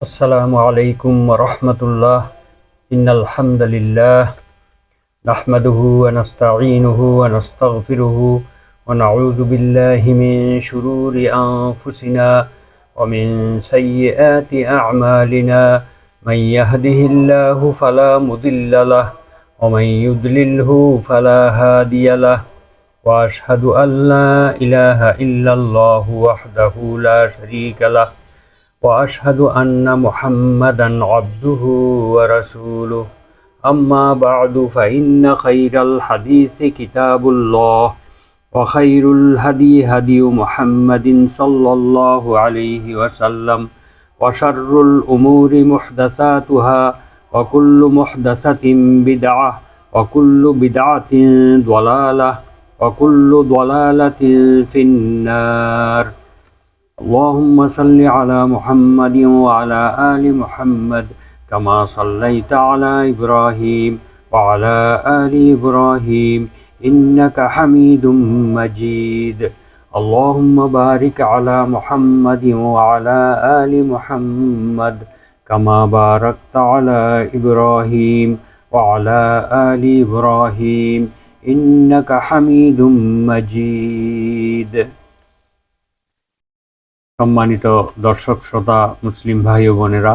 আসসালামু আলাইকুম ওয়া রাহমাতুল্লাহ। ইন্নাল হামদালিল্লাহ নাহমাদুহু ওয়া নাস্তাঈনুহু ওয়া নাস্তাগফিরুহু ওয়া নাউযু বিল্লাহি মিন শুরুরি আনফুসিনা ওয়া মিন সাইয়্যাতি আ'মালিনা। মান ইয়াহদিহিল্লাহু ফালা মুদিল্লা লাহু ওয়া মান ইউদ্লিলহু ফালা হাদিয়া লাহু। ওয়া আশহাদু আল লা ইলাহা ইল্লাল্লাহু ওয়াহদাহু লা শারীকা লাহু وأشهد أن محمدا عبده ورسوله. أما بعد فإن خير الحديث كتاب الله وخير الهدي هدي محمد صلى الله عليه وسلم وشر الأمور محدثاتها وكل محدثة بدعة وكل بدعة ضلالة وكل ضلالة في النار. اللهم صل على محمد وعلى آل محمد كما صليت على إبراهيم وعلى آل إبراهيم إنك حميد مجيد. اللهم بارك على محمد وعلى آل محمد كما باركت على إبراهيم وعلى آل إبراهيم إنك حميد مجيد. সম্মানিত দর্শক শ্রোতা মুসলিম ভাই ও বোনেরা,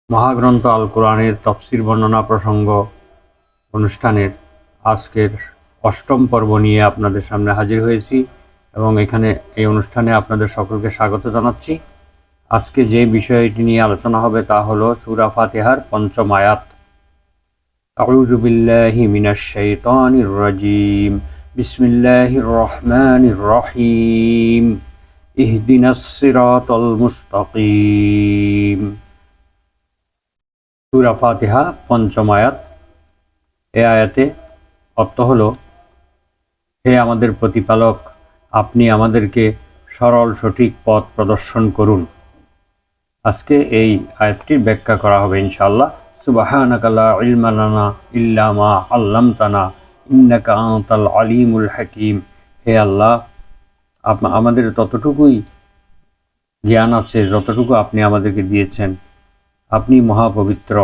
মহাগ্রন্থ আল কোরআনের তাফসীর বর্ণনা প্রসঙ্গ অনুষ্ঠানের আজকের অষ্টম পর্ব নিয়ে আপনাদের সামনে হাজির হয়েছি এবং এখানে এই অনুষ্ঠানে আপনাদের সকলকে স্বাগত জানাচ্ছি। আজকে যে বিষয়টি নিয়ে আলোচনা হবে তা হলো সূরা ফাতিহার পঞ্চম আয়াত। আউযু বিল্লাহি মিনাশ শাইতানির রাজীম। বিসমিল্লাহির রহমানির রহিম। ইহদিনাস সিরাতাল মুস্তাকিম। সূরা ফাতিহা পঞ্চম আয়াত। এই আয়াতে অর্থ হলো, হে আমাদের প্রতিপালক, আপনি আমাদেরকে সরল সঠিক পথ প্রদর্শন করুন। আজকে এই আয়াতটির ব্যাখ্যা করা হবে ইনশাআল্লাহ। সুবহানাকা লা ইলমা লানা ইল্লা মা আল্লামতানা ইন্নাকা আনতাল আলিমুল হাকিম। হে আল্লাহ, আমাদের ততটুকুই জ্ঞান আছে যতটুকু আপনি আমাদেরকে দিয়েছেন। আপনি মহাপবিত্র।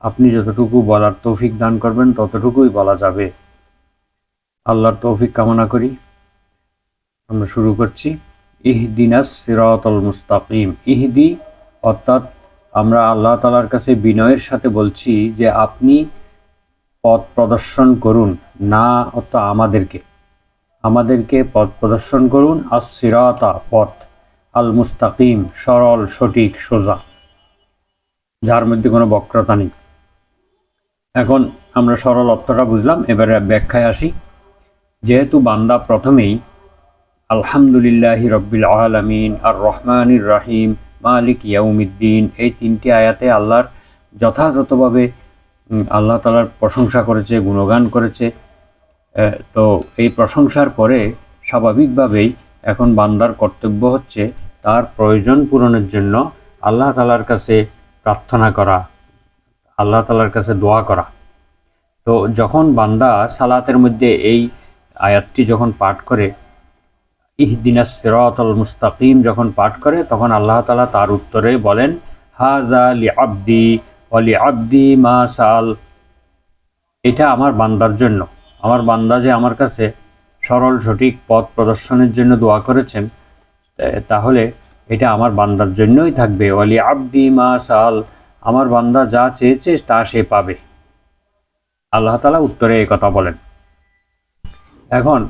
আপনি যতটুকু বলার তৌফিক দান করবেন ততটুকুই বলা যাবে। আল্লাহর তৌফিক কামনা করি। আমরা শুরু করছি। ইহদিনাস সিরাতাল মুস্তাকিম। ইহদি অর্থাৎ আমরা আল্লাহ তাআলার কাছে বিনয়ের সাথে বলছি যে আপনি পথ প্রদর্শন করুন। না অর্থাৎ আমাদেরকে পথ প্রদর্শন করুন। আস-সিরাতা পথ, আল মুস্তাকিম সরল সঠিক সোজা, যার মধ্যে কোনো বক্রতা নেই। এখন আমরা সরল অর্থটা বুঝলাম, এবারে ব্যাখ্যায় আসি। যেহেতু বান্দা প্রথমেই আলহামদুলিল্লাহি রব্বিল আলামিন, আর রহমানির রহিম, মালিক ইয়াউমিদ্দিন এই তিনটি আয়াতে আল্লাহর যথাযথভাবে আল্লাহ তাআলার প্রশংসা করেছে, গুণগান করেছে, তো এই প্রশংসার পরে স্বাভাবিকভাবেই এখন বান্দার কর্তব্য হচ্ছে তার প্রয়োজন পূরণের জন্য আল্লাহ তাআলার কাছে প্রার্থনা করা, আল্লাহ তাআলার কাছে দোয়া করা। তো যখন বান্দা সালাতের মধ্যে এই আয়াতটি যখন পাঠ করে, ইহদিনাস সিরাতাল মুস্তাকিম যখন পাঠ করে, তখন আল্লাহ তাআলা তার উত্তরে বলেন, হাযা লিআবদি ওয়া লিআবদি মা সাল। এটা আমার বান্দার জন্য, আমার বান্দা যে আমার কাছে সরল সঠিক পথ প্রদর্শনের জন্য দোয়া করেছেন, তাহলে এটা আমার বান্দার জন্যই থাকবে। ওয়ালি আবদি মা সাল, আমার বান্দা যা চেয়েছে তা সে পাবে। আল্লাহ তাআলা উত্তরে এই কথা বলেন। এখন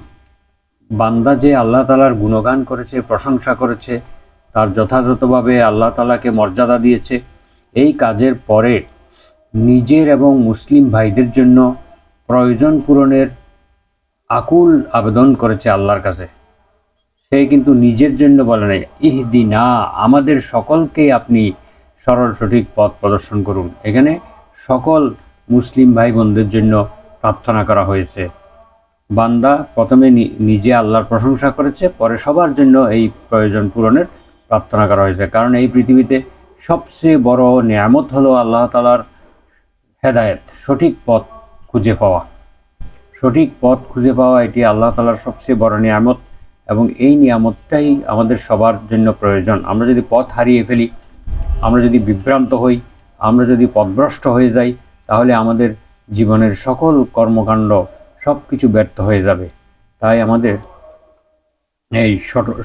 বান্দা যে আল্লাহ তাআলার গুণগান করেছে, প্রশংসা করেছে, তার যথাযথভাবে আল্লাহ তাআলাকে মর্যাদা দিয়েছে, এই কাজের পরে নিজের এবং মুসলিম ভাইদের জন্য প্রয়োজন পূরণের আকুল আবেদন করেছে আল্লাহর কাছে। সে কিন্তু নিজের জন্য বলে নাই, ইহদিনা আমাদের সকলকেই আপনি সরল সঠিক পথ প্রদর্শন করুন। এখানে সকল মুসলিম ভাই বোনদের জন্য প্রার্থনা করা হয়েছে। বান্দা প্রথমে নিজে আল্লাহর প্রশংসা করেছে, পরে সবার জন্য এই প্রয়োজন পূরণের প্রার্থনা করা হয়েছে। কারণ এই পৃথিবীতে সবচেয়ে বড় নিয়ামত হলো আল্লাহ তাআলার হেদায়েত, সঠিক পথ খুঁজে পাওয়া। সঠিক পথ খুঁজে পাওয়া এটি আল্লাহ তাআলার সবচেয়ে বড় নিয়ামত এবং এই নিয়ামতটাই আমাদের সবার জন্য প্রয়োজন। আমরা যদি পথ হারিয়ে ফেলি আমরা যদি বিভ্রান্ত হই, আমরা যদি পথভ্রষ্ট হয়ে যাই, তাহলে আমাদের জীবনের সকল কর্মকাণ্ড সব কিছু ব্যর্থ হয়ে যাবে। তাই আমাদের এই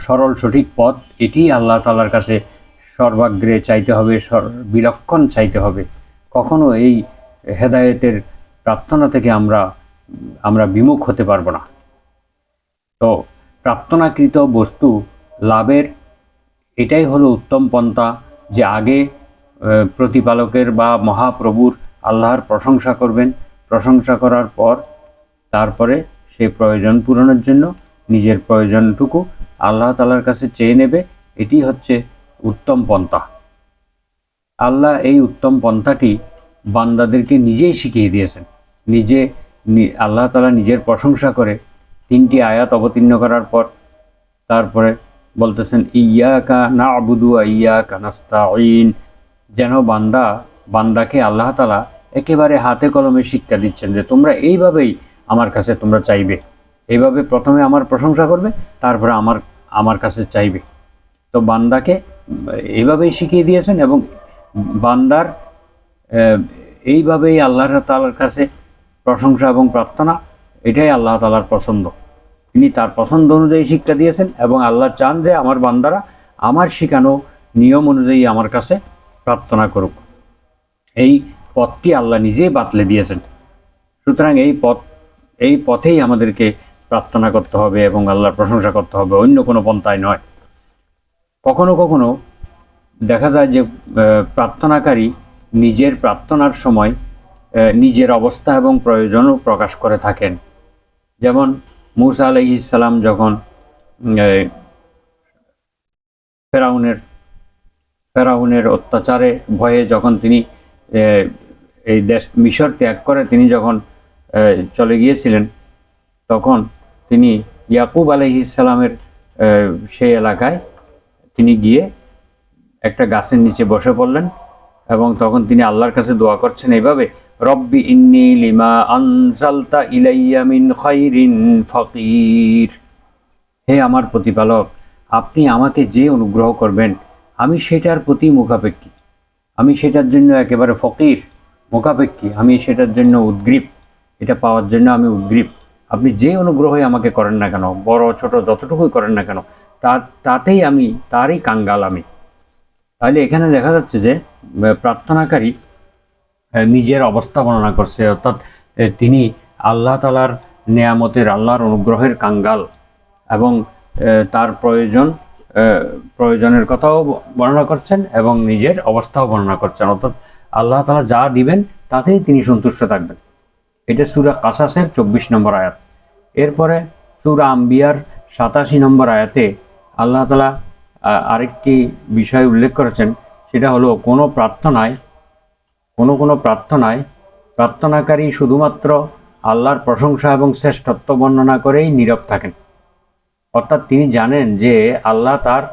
সরল সঠিক পথ, এটি আল্লাহ তাআলার কাছে সর্বাগ্রে চাইতে হবে, বিলক্ষণ চাইতে হবে। কখনো এই হেদায়েতের প্রার্থনা থেকে আমরা বিমুখ হতে পারবো না। তো প্রার্থনাকৃত বস্তু লাভের এটাই হলো উত্তম পন্থা, যে আগে প্রতিপালকের বা মহাপ্রভুর আল্লাহর প্রশংসা করবেন, প্রশংসা করার পর তারপরে সে প্রয়োজন পূরণের জন্য নিজের প্রয়োজনটুকু আল্লাহ তাআলার কাছে চেয়ে নেবে। এটি হচ্ছে উত্তম পন্থা। আল্লাহ এই উত্তম পন্থাটি বান্দাদেরকে নিজেই শিখিয়ে দিয়েছেন। আল্লাহ তাআলা নিজের প্রশংসা করে 3টি আয়াত অবতীর্ণ করার পর তারপরে বলতেছেন, ইয়াকা না'বুদু ওয়া ইয়াকা নাস্তাঈন। যেন বান্দাকে আল্লাহ তাআলা একেবারে হাতে কলমে শিক্ষা দিচ্ছেন যে তোমরা এইভাবেই আমার কাছে তোমরা চাইবে, এইভাবে প্রথমে আমার প্রশংসা করবে, তারপরে আমার কাছে চাইবে। তো বান্দাকে এইভাবেই শিখিয়ে দিয়েছেন এবং বান্দার এইভাবেই আল্লাহ তাআলার কাছে প্রশংসা এবং প্রার্থনা, এটাই আল্লাহ তাআলার পছন্দ। তিনি তার পছন্দ অনুযায়ী শিক্ষা দিয়েছেন এবং আল্লাহ চান যে আমার বান্দারা আমার শেখানো নিয়ম অনুযায়ী আমার কাছে প্রার্থনা করুক। এই পথটি আল্লাহ নিজেই বাতলে দিয়েছেন। সুতরাং এই পথেই আমাদেরকে প্রার্থনা করতে হবে এবং আল্লাহর প্রশংসা করতে হবে, অন্য কোনো পন্থায় নয়। কখনো কখনো দেখা যায় যে প্রার্থনাকারী নিজের প্রার্থনার সময় নিজের অবস্থা এবং প্রয়োজনও প্রকাশ করে থাকেন। যেমন মূসা আলাইহিস সালাম যখন ফেরাউনের অত্যাচারে ভয়ে যখন তিনি এই দেশ মিশর ত্যাগ করে তিনি যখন চলে গিয়েছিলেন, তখন তিনি ইয়াকুব আলাইহিস সালামের সেই এলাকায় তিনি গিয়ে একটা গাছের নিচে বসে পড়লেন এবং তখন তিনি আল্লাহর কাছে দোয়া করছেন এইভাবে, রব্বি ইন্নী লিমা আনজালতা ইলাইয়া মিন খাইরিন ফাকির। হে আমার প্রতিপালক, আপনি আমাকে যে অনুগ্রহ করবেন আমি সেটার প্রতি মুখাপেক্ষী, আমি সেটার জন্য একেবারে ফকির, মুখাপেক্ষী, আমি সেটার জন্য উদ্গ্রীব, এটা পাওয়ার জন্য আমি উদ্গ্রীব। আপনি যে অনুগ্রহই আমাকে করেন না কেন, বড় ছোট যতটুকুই করেন না কেন, তাতেই আমি তারই কাঙ্গাল আমি। তাহলে এখানে দেখা যাচ্ছে যে প্রার্থনাকারী নিজের অবস্থা বর্ণনা করছে, অর্থাৎ তিনি আল্লাহ তাআলার নেয়ামতের, আল্লাহর অনুগ্রহের কাঙ্গাল এবং তার প্রয়োজনের কথাও বর্ণনা করছেন এবং নিজের অবস্থাও বর্ণনা করছেন, অর্থাৎ আল্লাহ তাআলা যা দিবেন তাতেই তিনি সন্তুষ্ট থাকবেন। এটা সূরা কাসাসের 24 নম্বর আয়াত। এরপরে সূরা আম্বিয়ার 87 নম্বর আয়াতে আল্লাহ তাআলা আরেকটি বিষয় উল্লেখ করেছেন, সেটা হলো কোনো প্রার্থনায় প্রার্থনাকারী শুধুমাত্র আল্লাহর প্রশংসা এবং শ্রেষ্ঠত্ব বর্ণনা করেই নীরব থাকেন। অর্থাৎ তিনি জানেন যে আল্লাহ তার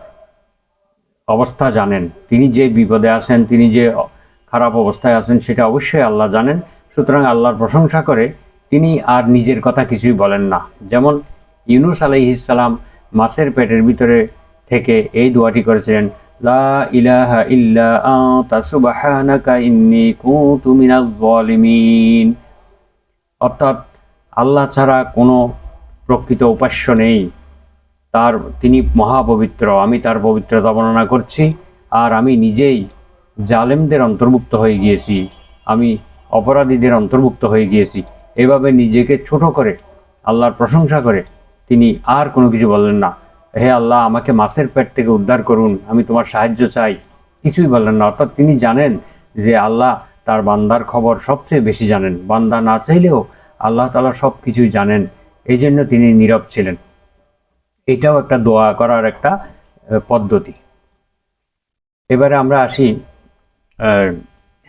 অবস্থা জানেন, তিনি যে বিপদে আছেন, তিনি যে খারাপ অবস্থায় আছেন সেটা অবশ্যই আল্লাহ জানেন। সুতরাং আল্লাহর প্রশংসা করে তিনি আর নিজের কথা কিছুই বলেন না। যেমন ইউনুস আলাইহিস সালাম মাছের পেটের ভিতরে থেকে এই দোয়াটি করেছিলেন, লা ইলাহা ইল্লা আনতা সুবহানাকা ইন্নী কুনতু মিনাজ জালিমিন। অর্থাৎ আল্লাহ ছাড়া কোনো প্রকৃত উপাস্য নেই, তিনি মহাপবিত্র, আমি তার পবিত্রতা বর্ণনা করছি, আর আমি নিজেই জালেমদের অন্তর্ভুক্ত হয়ে গিয়েছি, আমি অপরাধীদের অন্তর্ভুক্ত হয়ে গিয়েছি। এভাবে নিজেকে ছোট করে আল্লাহর প্রশংসা করে তিনি আর কোনো কিছু বললেন না। হে আল্লাহ, আমাকে মাছের পেট থেকে উদ্ধার করুন, আমি তোমার সাহায্য চাই, কিছুই বললেন না। অর্থাৎ তিনি জানেন যে আল্লাহ তার বান্দার খবর সবচেয়ে বেশি জানেন, বান্দা না চাইলেও আল্লাহ তাআলা সব কিছুই জানেন, এই জন্য তিনি নীরব ছিলেন। এটাও একটা দোয়া করার একটা পদ্ধতি। এবারে আমরা আসি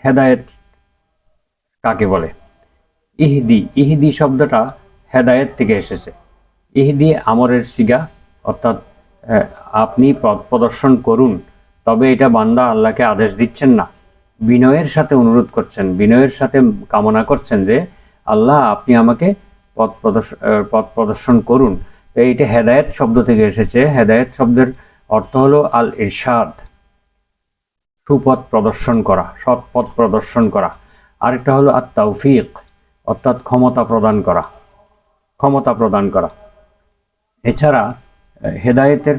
হেদায়েত কাকে বলে। ইহদি শব্দটা হেদায়েত থেকে এসেছে। ইহদি আমরের সিগা, অর্থাৎ আপনি পথ প্রদর্শন করুন। তবে এটা বান্দা আল্লাহকে আদেশ দিচ্ছেন না, বিনয়ের সাথে অনুরোধ করছেন, বিনয়ের সাথে কামনা করছেন যে আল্লাহ আপনি আমাকে পথ প্রদর্শন করুন। এইটা হেদায়েত শব্দ থেকে এসেছে। হেদায়েত শব্দের অর্থ হলো আল ইরশাদ। সুপথ প্রদর্শন করা, সৎ পথ প্রদর্শন করা। আরেকটা হলো আত-তাওফিক, অর্থাৎ ক্ষমতা প্রদান করা। এছাড়া হেদায়েতের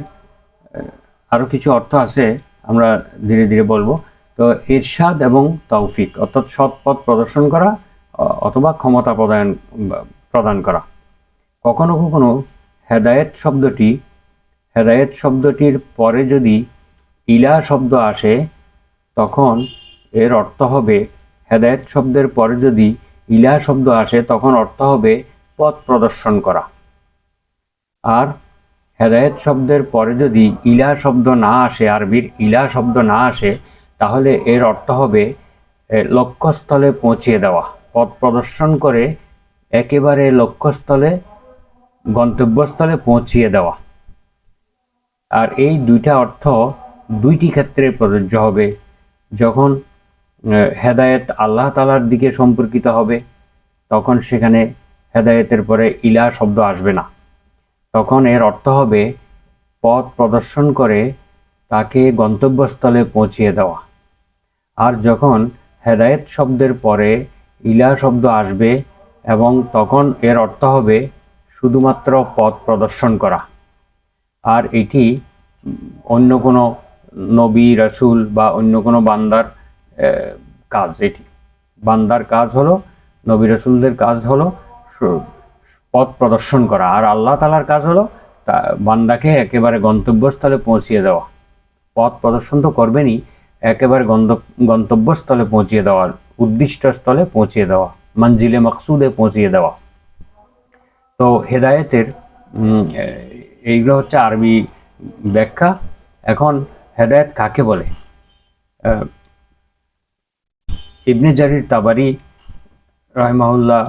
আরও কিছু অর্থ আছে, আমরা ধীরে ধীরে বলবো। তো ইরশাদ এবং তৌফিক, অর্থাৎ সৎ পথ প্রদর্শন করা অথবা ক্ষমতা প্রদান করা। কখনো কখনো হেদায়েত শব্দটির পরে যদি ইলা শব্দ আসে, তখন এর অর্থ হবে, হেদায়েত শব্দের পরে যদি ইলা শব্দ আসে তখন অর্থ হবে পথ প্রদর্শন করা। আর হেদায়েত শব্দের পরে যদি ইলা শব্দ না আসে, আরবির ইলা শব্দ না আসে, তাহলে এর অর্থ হবে লক্ষ্যস্থলে পৌঁছিয়ে দেওয়া, পথ প্রদর্শন করে একেবারে লক্ষ্যস্থলে, গন্তব্যস্থলে পৌঁছিয়ে দেওয়া। আর এই দুইটা অর্থ দুইটি ক্ষেত্রে প্রযোজ্য হবে। যখন হেদায়েত আল্লাহ তাআলার দিকে সম্পর্কিত হবে, তখন সেখানে হেদায়েতের পরে ইলা শব্দ আসবে না, তখন এর অর্থ হবে পথ প্রদর্শন করে তাকে গন্তব্যস্থলে পৌঁছিয়ে দেওয়া। আর যখন হেদায়েত শব্দের পরে ইলা শব্দ আসবে, এবং তখন এর অর্থ হবে শুধুমাত্র পথ প্রদর্শন করা। আর এটি অন্য কোনো নবী রাসূল বা অন্য কোনো বান্দার কাজ। এটি বান্দার কাজ হলো, নবী রাসূলদের কাজ হলো পথ প্রদর্শন করা, আর আল্লাহ তাআলার কাজ হলো বান্দাকে একেবারে গন্তব্যস্থলে পৌঁছিয়ে দেওয়া। পথ প্রদর্শন তো করবেনই, একেবারে গন্তব্যস্থলে পৌঁছিয়ে দেওয়া, উদ্দিষ্ট স্থলে পৌঁছিয়ে দেওয়া, মঞ্জিলে মকসুদে পৌঁছিয়ে দেওয়া। তো হেদায়েতের এইগুলো হচ্ছে আরবি ব্যাখ্যা। এখন হেদায়েত কাকে বলে? ইবনে জারির তাবারি রাহিমাহুল্লাহ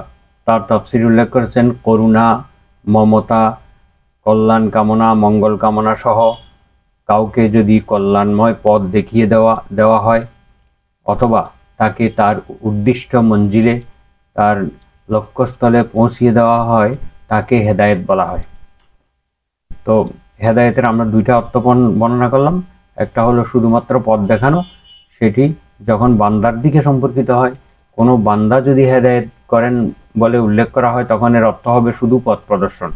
তার তাফসিরে উল্লেখ করেছেন, করুণা, মমতা, কল্যাণ কামনা, মঙ্গল কামনা সহ কাউকে যদি কল্যাণময় পথ দেখিয়ে দেওয়া হয়, অথবা তাকে তার উদ্দিষ্ট মঞ্জিলে, তার লক্ষ্যস্থলে পৌঁছিয়ে দেওয়া হয়, তাকে হেদায়েত বলা হয়। তো হেদায়েতের আমরা দুইটা অর্থ বর্ণনা করলাম। একটা হলো শুধুমাত্র পথ দেখানো, সেটি যখন বান্দার দিকে সম্পর্কিত হয়। কোনো বান্দা যদি হেদায়েত করেন বলে উল্লেখ করা হয়, তখন এর অর্থ হবে শুধু পথ প্রদর্শন।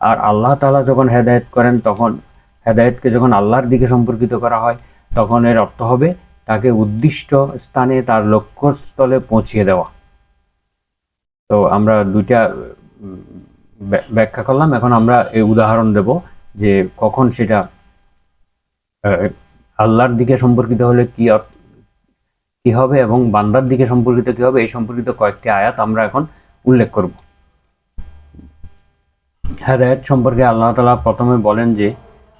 আর আল্লাহ তাআলা যখন হেদায়েত করেন, তখন হেদায়েতকে যখন আল্লাহর দিকে সম্পর্কিত করা হয়, তখন এর অর্থ হবে তাকে উদ্দিষ্ট স্থানে, তার লক্ষ্যস্থলে পৌঁছিয়ে দেওয়া। তো আমরা দুইটা ব্যাখ্যা করলাম। এখন আমরা এই উদাহরণ দেব যে কখন সেটা আল্লাহর দিকে সম্পর্কিত হলে কি হবে এবং বান্দার দিকে সম্পর্কিত কি হবে, এই সম্পর্কিত কয়েকটি আয়াত আমরা এখন উল্লেখ করব। হেদায়েত সম্পর্কে আল্লাহ তাআলা প্রথমে বলেন যে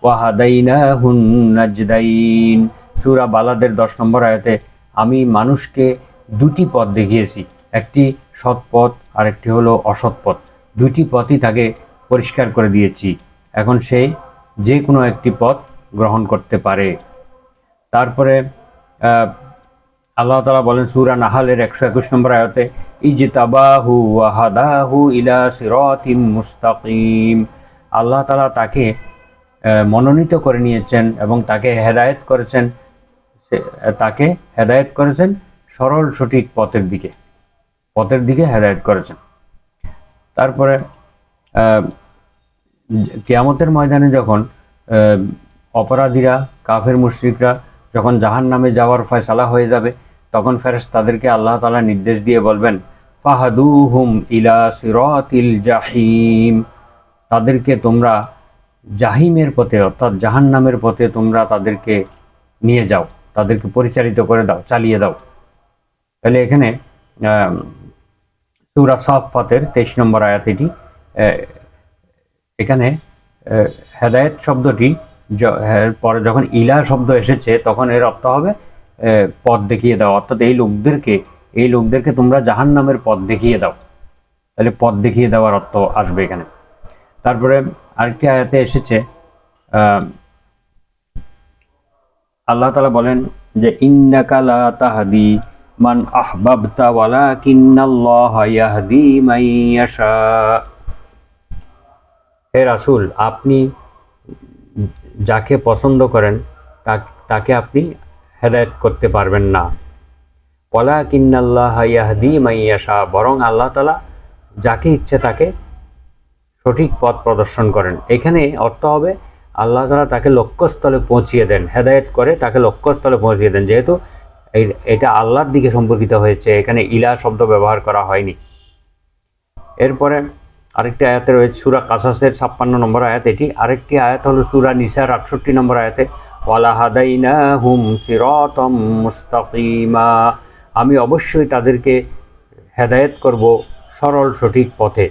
ওয়া হাদাইনাহুন নাজদাইন, সূরা বালাদের 10 নম্বর আয়াতে আমি মানুষকে দুটি পথ দেখিয়েছি, একটি সৎ পথ আর একটি হলো অসৎ পথ। দুটি পথই তাকে পরিষ্কার করে দিয়েছি, এখন সে যে কোনো একটি পথ গ্রহণ করতে পারে। তারপরে আল্লাহ তাআলা বলেন সূরা নাহালের 121 নম্বর আয়াতে ইজতাবাহু ওয়া হাদাহু ইলা সিরাতিম মুস্তাকিম, আল্লাহ তাআলা তাকে মনোনীত করে নিয়েছেন এবং তাকে হেদায়েত করেছেন সরল সঠিক পথের দিকে হেদায়েত করেছেন। তারপরে কিয়ামতের ময়দানে যখন অপরাধীরা, কাফের মুশরিকরা যখন জাহান্নামে যাওয়ার ফয়সালা হয়ে যাবে, তখন ফেরেশতাদেরকে আল্লাহ তাআলা নির্দেশ দিয়ে বলবেন ফাহাদুহুম ইলা সিরাতিল জাহিম, তাদেরকে তোমরা জাহিমের পথে, অর্থাৎ জাহান্নামের পথে তোমরা তাদেরকে নিয়ে যাও, তাদেরকে পরিচালিত করে দাও, চালিয়ে দাও। তাহলে এখানে সূরা সাফফাতের 23 নম্বর আয়াত এটি। এখানে হেদায়েত শব্দটি পরে যখন ইলা শব্দ এসেছে, তখন এর অর্থ হবে পথ দেখিয়ে দাও, অর্থাৎ এই লোকদেরকে তোমরা জাহান্নামের পথ দেখিয়ে দাও। তাহলে পথ দেখিয়ে দেওয়ার অর্থ আসবে এখানে। তারপরে আরেকটি আয়াতে এসেছে, আল্লাহ তাআলা বলেন যে ইন্নাকা লা তাহদি মান আহবাবতা ওয়ালাকিন্নাল্লাহা ইয়াহদি মান ইয়াশা, হে রাসূল আপনি যাকে পছন্দ করেন তাকে আপনি হেদায়েত করতে পারবেন না। ওয়ালাকিন্নাল্লাহা ইয়াহদি মান ইয়াশা, বরং আল্লাহ তাআলা যাকে ইচ্ছে তাকে সঠিক পথ প্রদর্শন করেন। এখানে অর্থ হবে আল্লাহ তাআলা তাকে লক্ষ্যস্থলে পৌঁছিয়ে দেন, হেদায়েত করে তাকে লক্ষ্যস্থলে পৌঁছিয়ে দেন। যেহেতু এটা আল্লাহর দিকে সম্পর্কিত হয়েছে, এখানে ইলা শব্দ ব্যবহার করা হয়নি। এরপরে আরেকটি আয়াতে রয়েছে সূরা কাসাসের 56 নম্বর আয়াত এটি। আরেকটি আয়াত হলো সূরা নিসার 68 নম্বর আয়াতে, ওয়ালা হাদাইনাহুম সিরাতাম মুস্তাকিমা, আমি অবশ্যই তাদেরকে হেদায়েত করব সরল সঠিক পথে,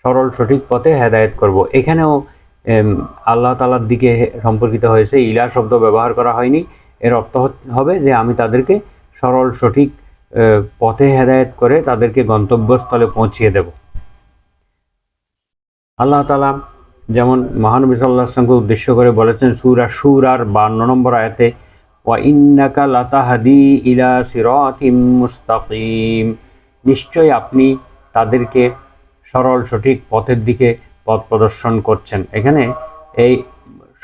সরল সঠিক পথে হেদায়েত করব। এখানেও আল্লাহ তাআলার দিকে সম্পর্কিত হয়েছে, ইলা শব্দ ব্যবহার করা হয়নি। এর অর্থ হবে যে আমি তাদেরকে সরল সঠিক পথে হেদায়েত করে তাদেরকে গন্তব্যস্থলে পৌঁছিয়ে দেব। আল্লাহ তাআলা যেমন মহানবী সাল্লাল্লাহু আলাইহি ওয়াসাল্লামকে উদ্দেশ্য করে বলেছেন সূরা শুরার 52 নম্বর আয়াতে, ওয়া ইন্নাকা লাতাহদি ইলা সিরাতিম মুস্তাকিম, নিশ্চয়ই আপনি তাদেরকে সরল সঠিক পথের দিকে পথ প্রদর্শন করছেন। এখানে এই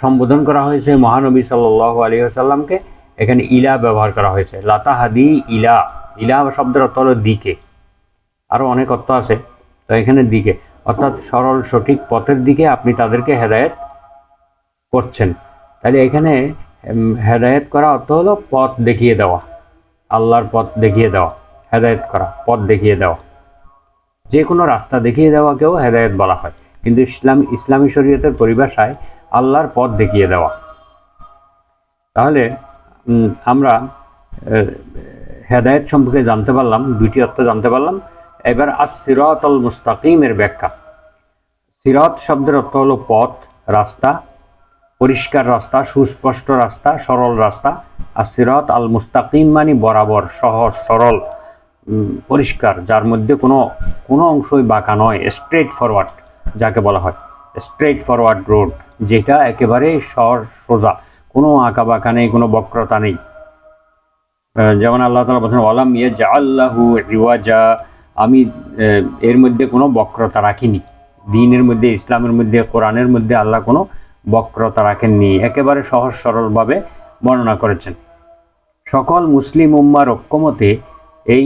সম্বোধন করা হয়েছে মহানবী সাল্লাল্লাহু আলাইহি ওয়াসাল্লামকে, এখানে ইলা ব্যবহার করা হয়েছে। লাতাহাদি ইলা, ইলা শব্দের অর্থ হলো দিকে, আরও অনেক অর্থ আছে, তো এখানে দিকে অর্থাৎ সরল সঠিক পথের দিকে আপনি তাদেরকে হেদায়েত করছেন। তাহলে এখানে হেদায়েত করা অর্থ হলো পথ দেখিয়ে দেওয়া, আল্লাহর পথ দেখিয়ে দেওয়া, হেদায়েত করা, পথ দেখিয়ে দেওয়া। যে কোনো রাস্তা দেখিয়ে দেওয়াকেও হেদায়েত বলা হয়, কিন্তু ইসলামী শরীয়তের পরিভাষায় আল্লাহর পথ দেখিয়ে দেওয়া। তাহলে আমরা হেদায়েত সম্পর্কে জানতে পারলাম, দুইটি অর্থ জানতে পারলাম। এবার আস-সিরাতুল মুস্তাকিমের ব্যাখ্যা। সিরাত শব্দের অর্থ হলো পথ, রাস্তা, পরিষ্কার রাস্তা, সুস্পষ্ট রাস্তা, সরল রাস্তা। আস-সিরাত আল মুস্তাকিম মানে বরাবর, সহজ, সরল, পরিষ্কার, যার মধ্যে কোনো অংশই বাঁকা নয়, স্ট্রেট ফরওয়ার্ড যাকে বলা হয়, স্ট্রেট ফরওয়ার্ড রোড, যেটা একেবারে সোজা, কোনো আঁকা বাঁকা নেই, কোনো বক্রতা নেই। যেমন আল্লাহ তাআলা বলেন ওয়ালাম ইয়াজআল লাহু ইওয়াজা, আমি এর মধ্যে কোনো বক্রতা রাখিনি। দ্বীনের মধ্যে, ইসলামের মধ্যে, কোরআনের মধ্যে আল্লাহ কোনো বক্রতা রাখেননি, একেবারে সহজ সরলভাবে বর্ণনা করেছেন। সকল মুসলিম উম্মার ঐক্যমতে এই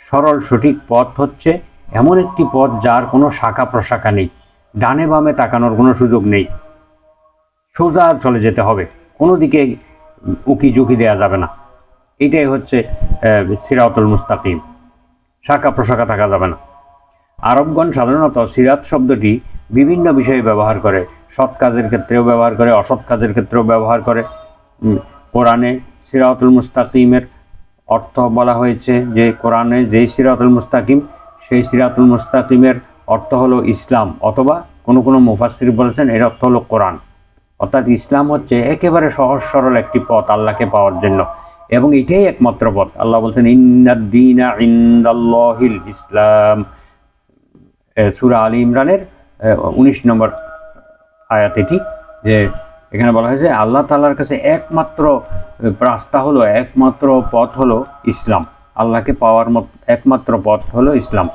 সরল সঠিক পথ হচ্ছে এমন একটি পথ যার কোনো শাখা প্রশাখা নেই, ডানে বামে তাকানোর কোনো সুযোগ নেই, সোজা চলে যেতে হবে, কোনো দিকে উকি ঝুঁকি দেওয়া যাবে না। এটাই হচ্ছে সিরাতুল মুস্তাকিম, শাখা প্রশাখা থাকা যাবে না। আরবগণ সাধারণত সিরাত শব্দটি বিভিন্ন বিষয়ে ব্যবহার করে, সৎ কাজের ক্ষেত্রেও ব্যবহার করে, অসৎ কাজের ক্ষেত্রেও ব্যবহার করে। কোরআনে সিরাতুল মুস্তাকিমের অর্থ বলা হয়েছে যে কোরআনে যেই সিরাতুল মুস্তাকিম, সেই সিরাতুল মুস্তাকিমের অর্থ হলো ইসলাম, অথবা কোনো মুফাসসির বলেছেন এর অর্থ হলো কোরআন। অর্থাৎ ইসলাম হচ্ছে একেবারে সহজ সরল একটি পথ আল্লাহকে পাওয়ার জন্য, এবং এটাই একমাত্র পথ। আল্লাহ বলছেন ইন্নাদ-দীনা ইনদাল্লাহিল ইসলাম, সূরা আলী ইমরানের 19 নম্বর আয়াত এটি, যে এখানে বলা হয়েছে আল্লাহ তাআলার কাছে একমাত্র রাস্তা হলো, একমাত্র পথ হলো ইসলাম, আল্লাহকে পাওয়ার একমাত্র পথ হলো ইসলাম।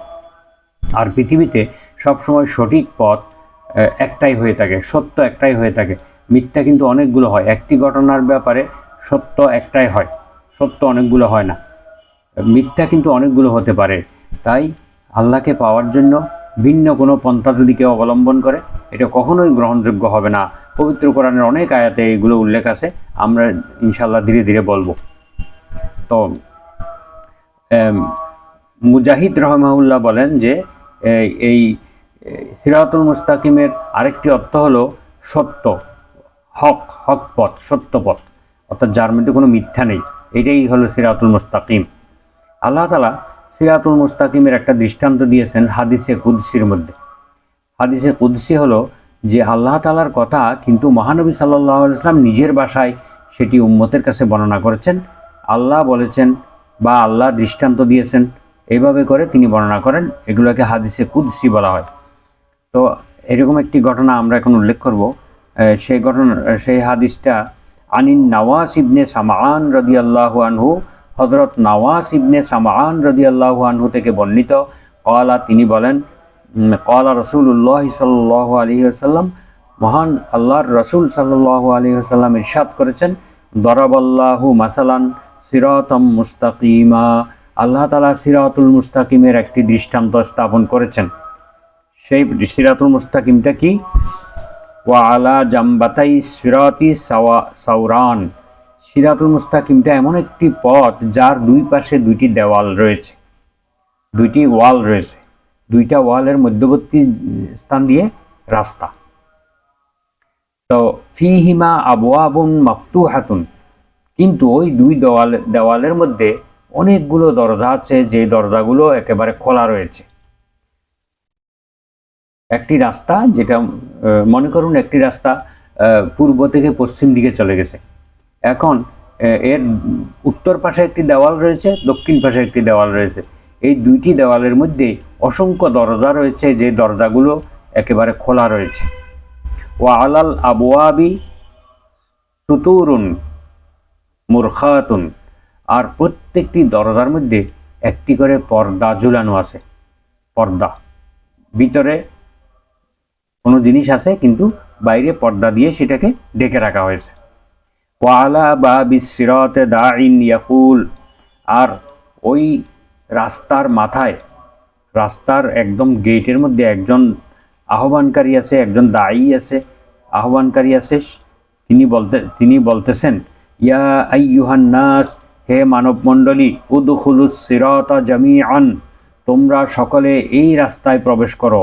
আর পৃথিবীতে সবসময় সঠিক পথ একটাই হয়ে থাকে, সত্য একটাই হয়ে থাকে, মিথ্যা কিন্তু অনেকগুলো হয়। একটি ঘটনার ব্যাপারে সত্য একটাই হয়, সত্য অনেকগুলো হয় না, মিথ্যা কিন্তু অনেকগুলো হতে পারে। তাই আল্লাহকে পাওয়ার জন্য ভিন্ন কোনো পন্থা যদি কেউ অবলম্বন করে, এটা কখনোই গ্রহণযোগ্য হবে না। পবিত্র কোরআনের অনেক আয়াতে এগুলো উল্লেখ আছে, আমরা ইনশাআল্লাহ ধীরে ধীরে বলবো। তো মুজাহিদ রহমাহুল্লাহ বলেন যে এই সিরাতুল মুস্তাকিমের আরেকটি অর্থ হলো সত্য, হক পথ, সত্য পথ, অর্থাৎ যার মধ্যে কোনো মিথ্যা নেই, এটাই হলো সিরাতুল মুস্তাকিম। আল্লাহ তাআলা সিরাতুল মুস্তাকিমের একটা দৃষ্টান্ত দিয়েছেন হাদিসে কুদসির মধ্যে। হাদিসে কুদসি হলো যে আল্লাহ তাআলার কথা, কিন্তু মহানবী সাল্লাল্লাহু আলাইহি ওয়াসাল্লাম নিজের ভাষায় সেটি উম্মতের কাছে বর্ণনা করেছেন। আল্লাহ বলেছেন বা আল্লাহ দৃষ্টান্ত দিয়েছেন, এইভাবে করে তিনি বর্ণনা করেন, এগুলোকে হাদিসে কুদসি বলা হয়। তো এরকম একটি ঘটনা আমরা এখন উল্লেখ করব। সেই হাদিসটা আনিন নাওয়াস ইবনে সামআন রাদিয়াল্লাহু আনহু, হযরত নাওয়াস ইবনে সামআন রাদিয়াল্লাহু আনহু থেকে বর্ণিত, ক্বালা, তিনি বলেন, ক্বালা রাসূলুল্লাহ সাল্লাল্লাহু আলাইহি ওয়াসাল্লাম, মহান আল্লাহর রাসূল সাল্লাল্লাহু আলাইহি ওয়াসাল্লাম ইরশাদ করেছেন, দরাবাল্লাহু মাসালান সিরাতাম মুস্তাকিমা, আল্লাহ তাআলা সিরাতুল মুস্তাকিমের একটি দৃষ্টান্ত স্থাপন করেছেন। সেই সিরাতুল মুস্তাকিমটা কি? ওয়া আলা জাম্বাতাই সিরাতি সাওরান, সিরাতুল মুস্তাকিমটা এমন একটি পথ যার দুই পাশে দুইটি দেওয়াল রয়েছে, দুইটি ওয়াল রয়েছে, দুইটা ওয়ালের মধ্যবর্তী স্থান দিয়ে রাস্তা। তো ফিহিমা আবওয়াবুন মাফতুহাতুন, কিন্তু ওই দুই দেওয়ালের মধ্যে অনেকগুলো দরজা আছে, যে দরজাগুলো একেবারে খোলা রয়েছে। একটি রাস্তা, যেটা মনে করুন একটি রাস্তা পূর্ব থেকে পশ্চিম দিকে চলে গেছে, এখন এর উত্তর পাশে একটি দেওয়াল রয়েছে, দক্ষিণ পাশে একটি দেওয়াল রয়েছে। এই দুইটি দেওয়ালের মধ্যে অসংখ্য দরজা রয়েছে, যে দরজাগুলো একেবারে খোলা রয়েছে। ওয়া আলাল আবওয়াবি সুতুরুন মুরখাতুন, আর প্রত্যেকটি দরজার মধ্যে একটি করে পর্দা ঝুলানো আছে। পর্দা, ভিতরে কোনো জিনিস আছে কিন্তু বাইরে পর্দা দিয়ে সেটাকে ঢেকে রাখা হয়েছে। ওয়া আলা বাবিস সিরাতে দাইন ইয়াকুল, আর ওই রাস্তার মাথায়, রাস্তার একদম গেটের মধ্যে একজন আহ্বানকারী আছে, একজন দায়ী আছে, আহ্বানকারী আছে। তিনি বলতেছেন, ইয়া আইয়ুহান নাস, হে মানব মণ্ডলী, উদখুলুস সিরাতা জামিআন, তোমরা সকলে এই রাস্তায় প্রবেশ করো।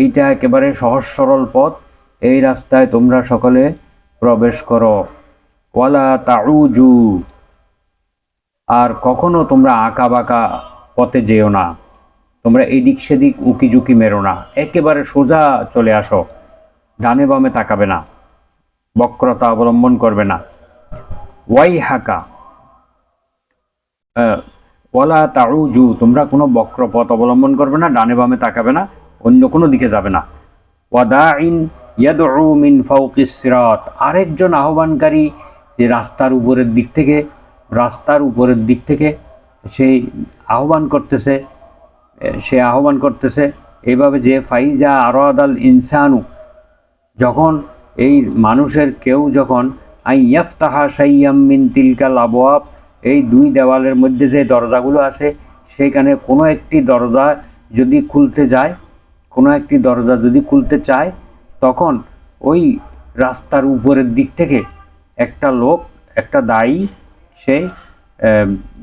এইটা একেবারে সহজ সরল পথ, এই রাস্তায় তোমরা সকলে প্রবেশ করো। ওয়ালা তাউজু, আর কখনো তোমরা আঁকা বাঁকা পথে যেও না, তোমরা এদিক সেদিক উকি ঝুঁকি মেরো না, একেবারে সোজা চলে আসো, ডানে বামে তাকাবে না, বক্রতা অবলম্বন করবে না। ওয়াই হাকা, ওয়ালা তাউজু, তোমরা কোনো বক্র পথ অবলম্বন করবে না, ডানে বামে তাকাবে না, অন্য কোনো দিকে যাবে না। ওয়াদাইন ইয়াদউ মিন ফাওকিস সিরাত, আরেকজন আহ্বানকারী যে রাস্তার উপরের দিক থেকে সেই আহ্বান করতেছে, এইভাবে যে ফাইজা আরাদাল ইনসানু, যখন এই মানুষের কেউ যখন আইয়াফতাহা শাইয়াম মিন তিলকাল আবওয়াব, এই দুই দেওয়ালের মধ্যে যে দরজাগুলো আছে সেখানে কোনো একটি দরজা যদি খুলতে চায়, তখন ওই রাস্তার উপরের দিক থেকে একটা লোক, একটা দায়ী, সে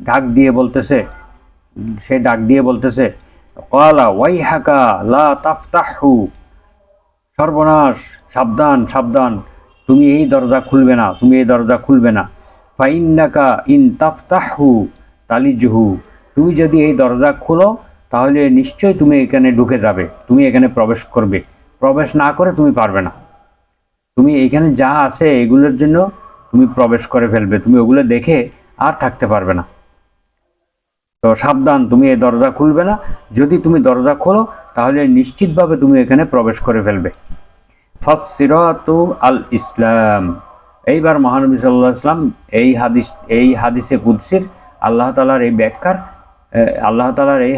ডাক দিয়ে বলতেছে ক্বালা ওয়াইহাকা লা তাফতাহু, সর্বনাশ, সাবধান সাবধান, তুমি এই দরজা খুলবে না। ফাইন্নাকা ইন তাফতাহু তালিজহু, তুমি যদি এই দরজা খোলো তাহলে নিশ্চয়ই তুমি এখানে ঢুকে যাবে, তুমি এখানে প্রবেশ করবে, প্রবেশ না করে তুমি পারবে না, তুমি এখানে যা আছে এগুলোর জন্য তুমি প্রবেশ করে ফেলবে, তুমি ওগুলো দেখে আর থাকতে পারবে না। তো সাবধান, তুমি এই দরজা খুলবে না, যদি তুমি দরজা খোলো তাহলে নিশ্চিতভাবে তুমি এখানে প্রবেশ করে ফেলবে। ফাসসিরাতু আল ইসলাম, এইবার মহানবী সাল্লাল্লাহু আলাইহি ওয়াসাল্লাম এই হাদিসে কুদসির আল্লাহ তাআলার এই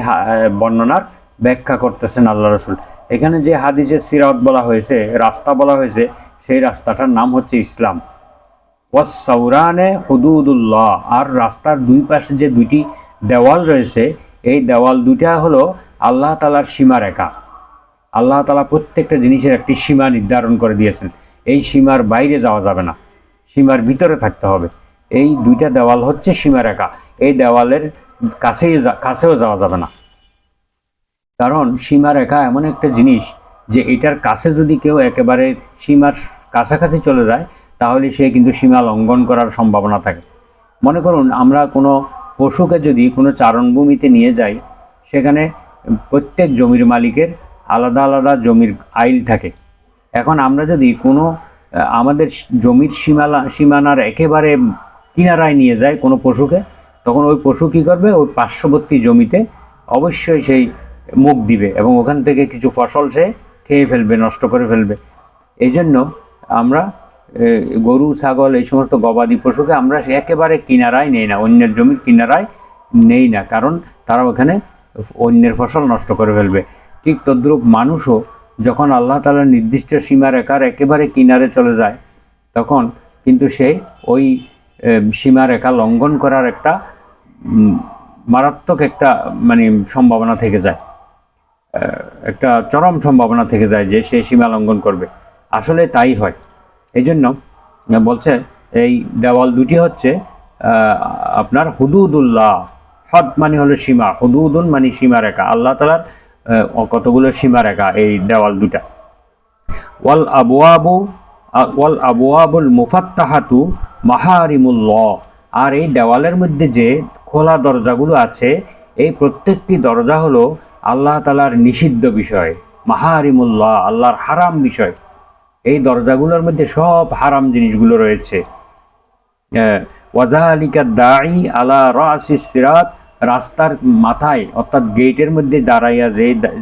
বর্ণনার ব্যাখ্যা করতেছেন আল্লাহ রাসূল। এখানে যে হাদিসের সিরাত বলা হয়েছে, রাস্তা বলা হয়েছে, সেই রাস্তাটার নাম হচ্ছে ইসলাম। ওয়াস সাওরানে হুদুদুল্লাহ, আর রাস্তার দুই পাশে যে দুইটি দেওয়াল রয়েছে, এই দেওয়াল দুইটা হলো আল্লাহ তাআলার সীমারেখা। আল্লাহ তাআলা প্রত্যেকটা জিনিসের একটি সীমা নির্ধারণ করে দিয়েছেন, এই সীমার বাইরে যাওয়া যাবে না, সীমার ভিতরে থাকতে হবে। এই দুইটা দেওয়াল হচ্ছে সীমারেখা, এই দেওয়ালের কাছেও যাওয়া যাবে না, কারণ সীমারেখা এমন একটা জিনিস যে এটার কাছে যদি কেউ একেবারে সীমার কাছাকাছি চলে যায় তাহলে সে কিন্তু সীমা লঙ্ঘন করার সম্ভাবনা থাকে। মনে করুন আমরা কোনো পশুকে যদি কোনো চারণভূমিতে নিয়ে যাই, সেখানে প্রত্যেক জমির মালিকের আলাদা আলাদা জমির আইল থাকে। এখন আমরা যদি কোনো আমাদের জমির সীমানার একেবারে কিনারায় নিয়ে যায় কোনো পশুকে, তখন ওই পশু কী করবে, ওই পার্শ্ববর্তী জমিতে অবশ্যই সেই মুখ দিবে এবং ওখান থেকে কিছু ফসল সে খেয়ে ফেলবে, নষ্ট করে ফেলবে। এই জন্য আমরা গরু, ছাগল, এই সমস্ত গবাদি পশুকে আমরা একেবারে কিনারায় নেই না, অন্যের জমির কিনারায় নেই না, কারণ তারা ওখানে অন্যের ফসল নষ্ট করে ফেলবে। ঠিক তদ্রূপ মানুষও যখন আল্লাহ তাআলার নির্দিষ্ট সীমারেখার একেবারে কিনারে চলে যায়, তখন কিন্তু সে ওই সীমারেখা লঙ্ঘন করার একটা মারাত্মক একটা মানে সম্ভাবনা থেকে যায়, একটা চরম সম্ভাবনা থেকে যায় যে সে সীমা লঙ্ঘন করবে। আসলে তাই হয়। এই জন্য বলছে এই দেওয়াল দুটি হচ্ছে আপনার হুদুদুল্লাহ। হদ মানে হলো সীমা, হুদুদুন মানে সীমারেখা, আল্লাহ তাআলার কতগুলো সীমারেখা এই দেওয়াল দুটা। ওয়াল আবওয়াবুল মুফাত্তাহাতু মাহারিমুল্লাহ। আর এই দেওয়ালের মধ্যে যে খোলা দরজাগুলো আছে, এই প্রত্যেকটি দরজা হলো আল্লাহ তাআলার নিষিদ্ধ বিষয়, মাহারিমুল্লাহ, আল্লাহর হারাম বিষয়। এই দরজাগুলোর মধ্যে সব হারাম জিনিসগুলো রয়েছে। ওয়াযালিকা দাঈ আলা রাসিস সিরাত, রাস্তার মাথায় অর্থাৎ গেটের মধ্যে দাঁড়াইয়া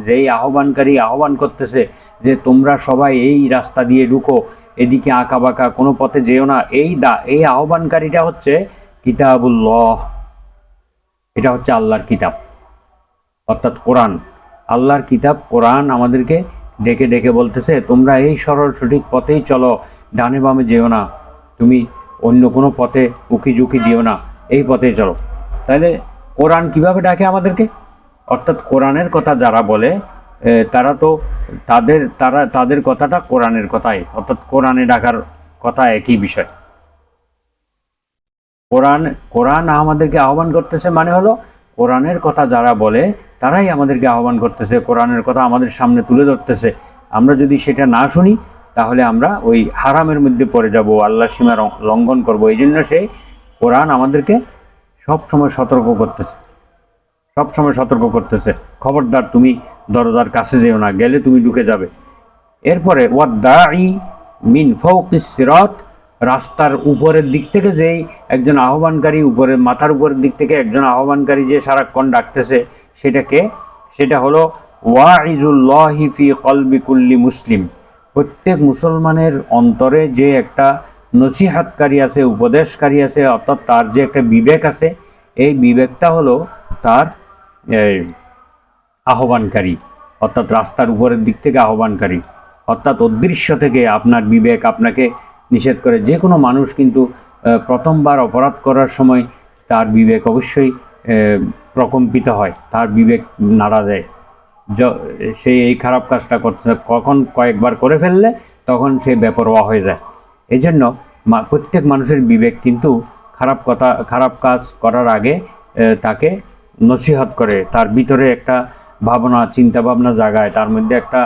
যেই আহ্বানকারী আহ্বান করতেছে যে তোমরা সবাই এই রাস্তা দিয়ে ঢুকো, এদিকে আঁকা বাঁকা কোনো পথে যেও না, এই আহ্বানকারীটা হচ্ছে কিতাবুল্লাহ, এটা হচ্ছে আল্লাহর কিতাব অর্থাৎ কোরআন। আল্লাহর কিতাব কোরআন আমাদেরকে ডেকে ডেকে বলতেছে তোমরা এই সরল সঠিক পথেই চলো, ডানে বামে যেও না, তুমি অন্য কোনো পথে উকি ঝুঁকি দিও না, এই পথেই চলো। তাহলে কোরআন কিভাবে ডাকে আমাদেরকে? অর্থাৎ কোরআনের কথা যারা বলে তারা তো তাদের কথাটা কোরআনের কথাই, অর্থাৎ কোরআনে ডাকার কথা একই বিষয়। কোরআন আমাদেরকে আহ্বান করতেছে মানে হলো কোরআনের কথা যারা বলে তারাই আমাদেরকে আহ্বান করতেছে, কোরআনের কথা আমাদের সামনে তুলে ধরতেছে। আমরা যদি সেটা না শুনি তাহলে আমরা ওই হারামের মধ্যে পড়ে যাব, আল্লাহর সীমা লঙ্ঘন করব। এই জন্য সেই কোরআন আমাদেরকে সবসময় সতর্ক করতেছে, খবরদার তুমি দরজার কাছে যেও না, গেলে তুমি ঢুকে যাবে। এরপরে ওয়াদ-দাঈ মিন ফাওকিস সিরাত, রাস্তার উপরের দিক থেকে যেই একজন আহ্বানকারী, উপরের মাথার উপরের দিক থেকে একজন আহ্বানকারী যে সারাক্ষণ ডাকতেছে, সেটা হলো ওয়াইজুল্লাহি ফি কলবি কুল্লি মুসলিম। প্রত্যেক মুসলমানের অন্তরে যে একটা নসিহাতকারী আছে, উপদেশকারী আছে, অর্থাৎ তার যে একটা বিবেক আছে, এই বিবেকটা হলো তার আহ্বানকারী, অর্থাৎ রাস্তার উপরের দিক থেকে আহ্বানকারী। অর্থাৎ অদৃশ্য থেকে আপনার বিবেক আপনাকে নিষেধ করে। যে কোনো মানুষ কিন্তু প্রথমবার অপরাধ করার সময় তার বিবেক অবশ্যই প্রকম্পিত হয়, তার বিবেক নাড়া দেয়। সে এই খারাপ কাজটা করতেছে, কখন কয়েকবার করে ফেললে তখন সে বেপরোয়া হয়ে যায়। এই জন্য প্রত্যেক মানুষের বিবেক কিন্তু খারাপ কাজ করার আগে তাকে নসিহত করে, তার ভিতরে একটা ভাবনা চিন্তা ভাবনা জাগায়, তার মধ্যে একটা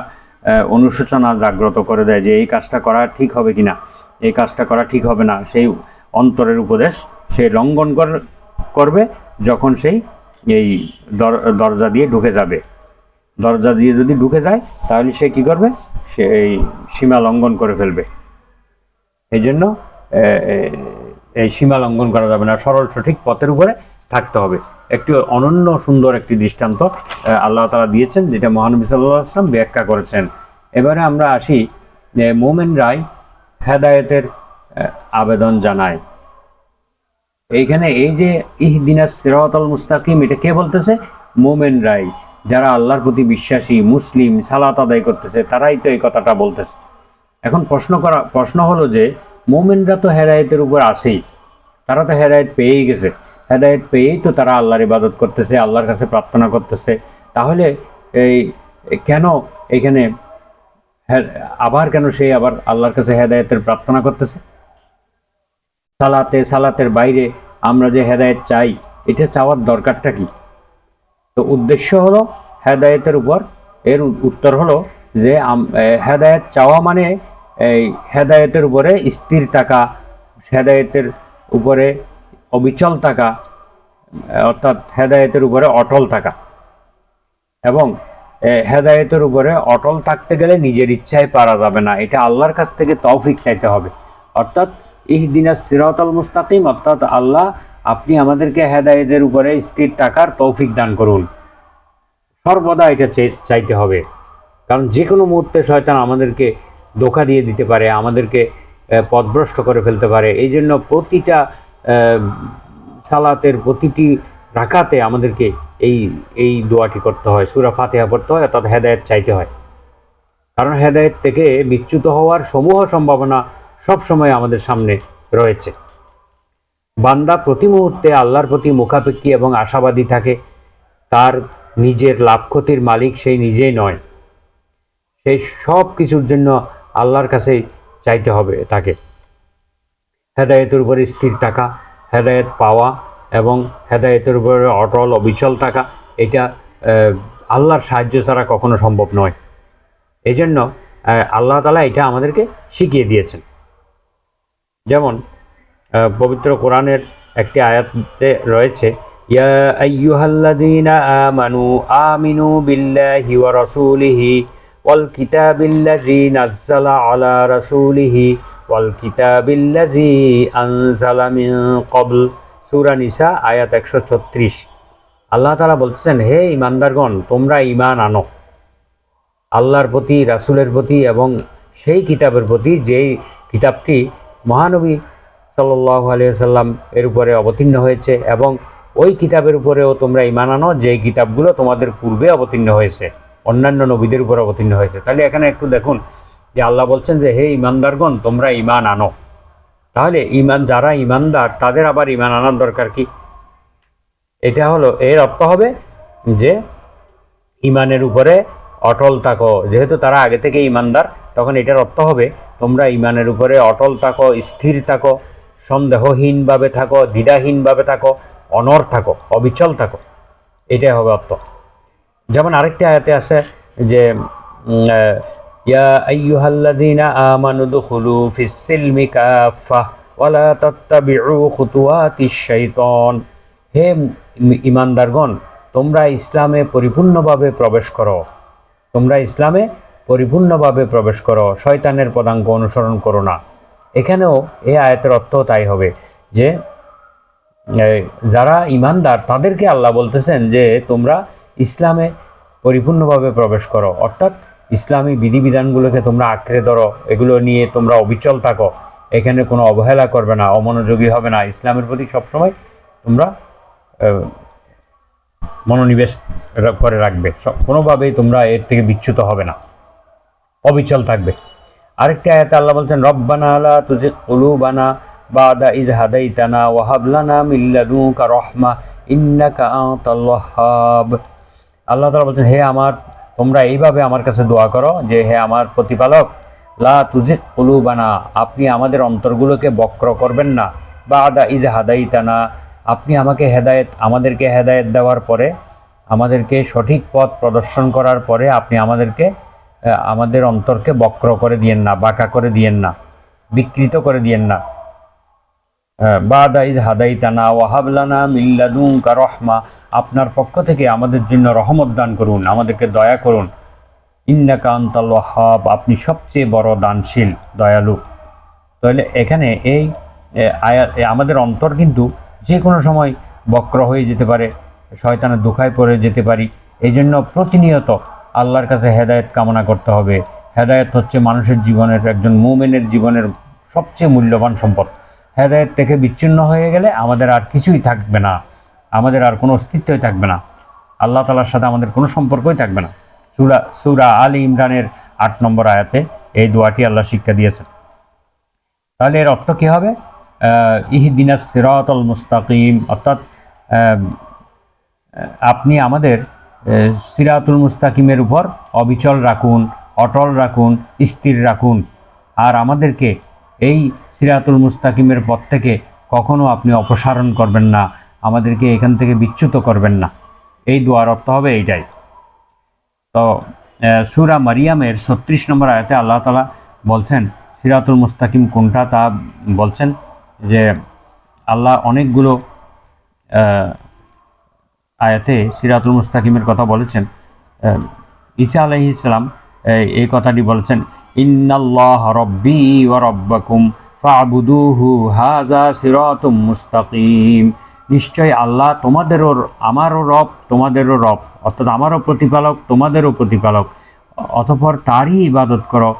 অনুশোচনা জাগ্রত করে দেয় যে এই কাজটা করা ঠিক হবে কিনা, এই কাজটা করা ঠিক হবে না। সেই অন্তরের উপদেশ সে লঙ্ঘন করবে যখন সেই এই দরজা দিয়ে ঢুকে যাবে। দরজা দিয়ে যদি ঢুকে যায় তাহলে সে কি করবে? সে এই সীমা লঙ্ঘন করে ফেলবে। এই জন্য এই সীমা লঙ্ঘন করা যাবে না, সরল সঠিক পথের উপরে থাকতে হবে। একটি অনন্য সুন্দর একটি দৃষ্টান্ত আল্লাহ তাআলা দিয়েছেন, যেটা মহানবী সাল্লাল্লাহু আলাইহি ওয়াসাল্লাম ব্যাখ্যা করেছেন। এবারে আমরা আসি মুমিনরাই হেদায়েতের আবেদন জানায়। এইখানে এই যে ইহদিনাস সিরাতাল মুস্তাকিম, এটা কে বলতেছে? মুমিনরাই, যারা আল্লাহর প্রতি বিশ্বাসী, মুসলিম, সালাত আদায় করতেছে, তারাই তো এই কথাটা বলতেছে। এখন প্রশ্ন হলো যে মুমিনরা তো হেদায়েতের উপর আছেই, তারা তো হেদায়েত পেয়েই গেছে, হেদায়েত পেয়েই তো তারা আল্লাহর ইবাদত করতেছে, আল্লাহর কাছে প্রার্থনা করতেছে। তাহলে এই কেন এখানে কেন সে আবার আল্লাহর কাছে হেদায়েতের প্রার্থনা করতেছে? সালাতের বাইরে আমরা যে হেদায়েত চাই, এটা চাওয়ার দরকারটা কি? তো উদ্দেশ্য হলো হেদায়েতের উপর, এর উত্তর হলো যে হেদায়েত চাওয়া মানে এই হেদায়েতের উপরে স্থির থাকা, হেদায়েতের উপরে অবিচল থাকা, অর্থাৎ হেদায়েতের উপরে অটল থাকা। এবং হেদায়েতের উপরে অটল থাকতে গেলে নিজের ইচ্ছায় পারা যাবে না, এটা আল্লাহর কাছ থেকে তৌফিক চাইতে হবে। অর্থাৎ ইহদিনাস সিরাতাল মুস্তাকিম, অর্থাৎ আল্লাহ আপনি আমাদেরকে হেদায়েতের উপরে স্থির থাকার তৌফিক দান করুন, সর্বদা এটা চাইতে হবে। কারণ যে কোনো মুহূর্তে শয়তান আমাদেরকে ধোঁকা দিয়ে দিতে পারে, আমাদেরকে পথভ্রষ্ট করে ফেলতে পারে। এই জন্য প্রতিটা সালাতের প্রতিটি রাকাতে আমাদেরকে এই দোয়াটি করতে হয়, সূরা ফাতিহা পড়তে হয়, অর্থাৎ হেদায়েত চাইতে হয়। কারণ হেদায়েত থেকে বিচ্যুত হওয়ার সমূহ সম্ভাবনা সবসময় আমাদের সামনে রয়েছে। বান্দা প্রতি মুহূর্তে আল্লাহর প্রতি মুখাপেক্ষী এবং আশাবাদী থাকে। তার নিজের লাভ ক্ষতির মালিক সেই নিজেই নয়, সেই সব কিছুর জন্য আল্লাহর কাছেই চাইতে হবে তাকে। হেদায়েতের উপরে স্থির থাকা, হেদায়েত পাওয়া এবং হেদায়েতের উপরে অটল অবিচল থাকা, এটা আল্লাহর সাহায্য ছাড়া কখনো সম্ভব নয়। এই জন্য আল্লাহ তাআলা এটা আমাদেরকে শিখিয়ে দিয়েছেন। যেমন পবিত্র কোরআনের একটি আয়াতে রয়েছে, ইয়া আইয়ুহাল্লাযীনা আমানু আমিনু বিল্লাহি ওয়া রাসূলিহি ওয়াল কিতাবিল্লাযী নাযালা আলা রাসূলিহি ওয়াল কিতাবিল্লাযী আনজালা মিন ক্বাবল। সূরা নিসা আয়াত 136। আল্লাহ তাআলা বলতেছেন, হে ঈমানদারগণ, তোমরা ঈমান আনো আল্লাহর প্রতি, রাসূলের প্রতি এবং সেই কিতাবের প্রতি যেই কিতাবটি মহানবী সাল্লাল্লাহু আলাইহি ওয়াসাল্লাম এর উপরে অবতীর্ণ হয়েছে, এবং ওই কিতাবের উপরেও তোমরা ঈমান আনো যে কিতাবগুলো তোমাদের পূর্বে অবতীর্ণ হয়েছে, অন্যান্য নবীদের উপর অবতীর্ণ হয়েছে। তাহলে এখানে একটু দেখুন যে আল্লাহ বলছেন যে হে ঈমানদারগণ, তোমরা ঈমান আনো। তাহলে যারা ঈমানদার তাদের আবার ঈমান আনার দরকার কি? এটা হলো, এর অর্থ হবে যে ঈমানের উপরে অটল থাকো। যেহেতু তারা আগে থেকে ঈমানদার, তখন এটার অর্থ হবে তোমরা ঈমানের উপরে অটল থাকো, স্থির থাকো, সন্দেহহীনভাবে থাকো, দ্বিধাহীনভাবে থাকো, অনড় থাকো, অবিচল থাকো, এটাই হবে অর্থ। যেমন আরেকটি আয়াতে আছে যে ইয়া আইয়ুহাল্লাযীনা আমানু দুখুলু ফিস সিলমি কাফা ওয়ালা তাত্তাবিউ খুতুওয়াতিশ শাইতান। হে ঈমানদারগণ, তোমরা ইসলামে পরিপূর্ণভাবে প্রবেশ করো, তোমরা ইসলামে পরিপূর্ণভাবে প্রবেশ করো, শয়তানের পদাঙ্ক অনুসরণ করো না। এখানেও এই আয়াতের অর্থ তাই হবে যে যারা ঈমানদার তাদেরকে আল্লাহ বলতেছেন যে তোমরা ইসলামে পরিপূর্ণভাবে প্রবেশ করো, অর্থাৎ ইসলামী বিধিবিধানগুলোকে তোমরা আঁকড়ে ধরো, এগুলো নিয়ে তোমরা অবিচল থাকো, এখানে কোনো অবহেলা করবে না, অমনোযোগী হবে না, ইসলামের প্রতি সবসময় তোমরা মনোনিবেশ করে রাখবে, কোনোভাবেই তোমরা এর থেকে বিচ্যুত হবে না, অবিচল থাকবে। আরেকটি আয়াতে আল্লাহ বলছেন, রব্বানা লা তুজিগ কুলুবানা বাদা ইয হাদাইতানা ওয়া হাব লানা মিন লাদুনকা রাহমা ইন্নাকা আনতাল ওয়াহ্হাব। আল্লাহ তাআলা বলছেন, হে আমার, তোমরা এইভাবে আমার কাছে দোয়া করো যে হে আমার প্রতিপালক, লা তুজিগ কুলুবানা, আপনি আমাদের অন্তরগুলোকে বক্র করবেন না, বাদা ইয হাদাইতানা, আপনি আমাদেরকে হেদায়েত দেওয়ার পরে, আমাদেরকে সঠিক পথ প্রদর্শন করার পরে আপনি আমাদের অন্তরকে বক্র করে দিয়েন না, বাঁকা করে দিয়েন না, বিকৃত করে দিয়েন না। বাদা ইয হাদাইতানা ওয়া হাব লানা মিন লাদুনকা রাহমা, আপনার পক্ষ থেকে আমাদের জন্য রহমত দান করুন, আমাদেরকে দয়া করুন। ইন্নাকা আনতাল ওয়াহ্হাব, আপনি সবচেয়ে বড় দানশীল, দয়ালু। তাহলে এখানে এই আমাদের অন্তর কিন্তু যে কোনো সময় বক্র হয়ে যেতে পারে, শয়তানের ধোঁকায় পড়ে যেতে পারি। এই জন্য প্রতিনিয়ত আল্লাহর কাছে হেদায়েত কামনা করতে হবে। হেদায়েত হচ্ছে মানুষের জীবনের, একজন মুমিনের জীবনের সবচেয়ে মূল্যবান সম্পদ। হেদায়েত থেকে বিচ্ছিন্ন হয়ে গেলে আমাদের আর কিছুই থাকবে না, আমাদের আর কোনো অস্তিত্বই থাকবে না, আল্লাহ তাআলার সাথে আমাদের কোনো সম্পর্কই থাকবে না। সূরা আলী ইমরানের 8 নম্বর আয়াতে এই দোয়াটি আল্লাহ শিক্ষা দিয়েছেন। তাহলে এর অর্থ কী হবে? ইহদিনাস সিরাতাল মুস্তাকিম, অর্থাৎ আপনি আমাদের সিরাতুল মুস্তাকিমের উপর অবিচল রাখুন, অটল রাখুন, স্থির রাখুন, আর আমাদেরকে এই সিরাতুল মুস্তাকিমের পথ থেকে কখনো আপনি অপসারণ করবেন না, আমাদেরকে এখান থেকে বিচ্যুত করবেন না। এই দোয়ার অর্থ হবে এইটাই। তো সূরা মারিয়ামের 36 নম্বর আয়াতে আল্লাহ তাআলা বলছেন সিরাতুল মুস্তাকিম কোনটা, তা বলছেন যে আল্লাহ অনেকগুলো আয়াতে সিরাতুল মুস্তাকিমের কথা বলেছেন। ঈসা আলাইহিস সালাম এই কথাটি বলেছেন, ইন্নাল্লাহ রব্বি ওয়া রব্বাকুম ফা'বুদুহু হাযা সিরাতুম মুস্তাকিম, নিশ্চয় আল্লাহ আমারও রব, তোমাদেরও রব, অর্থাৎ আমারও প্রতিপালক, তোমাদেরও প্রতিপালক, অতঃপর তারই ইবাদত করো,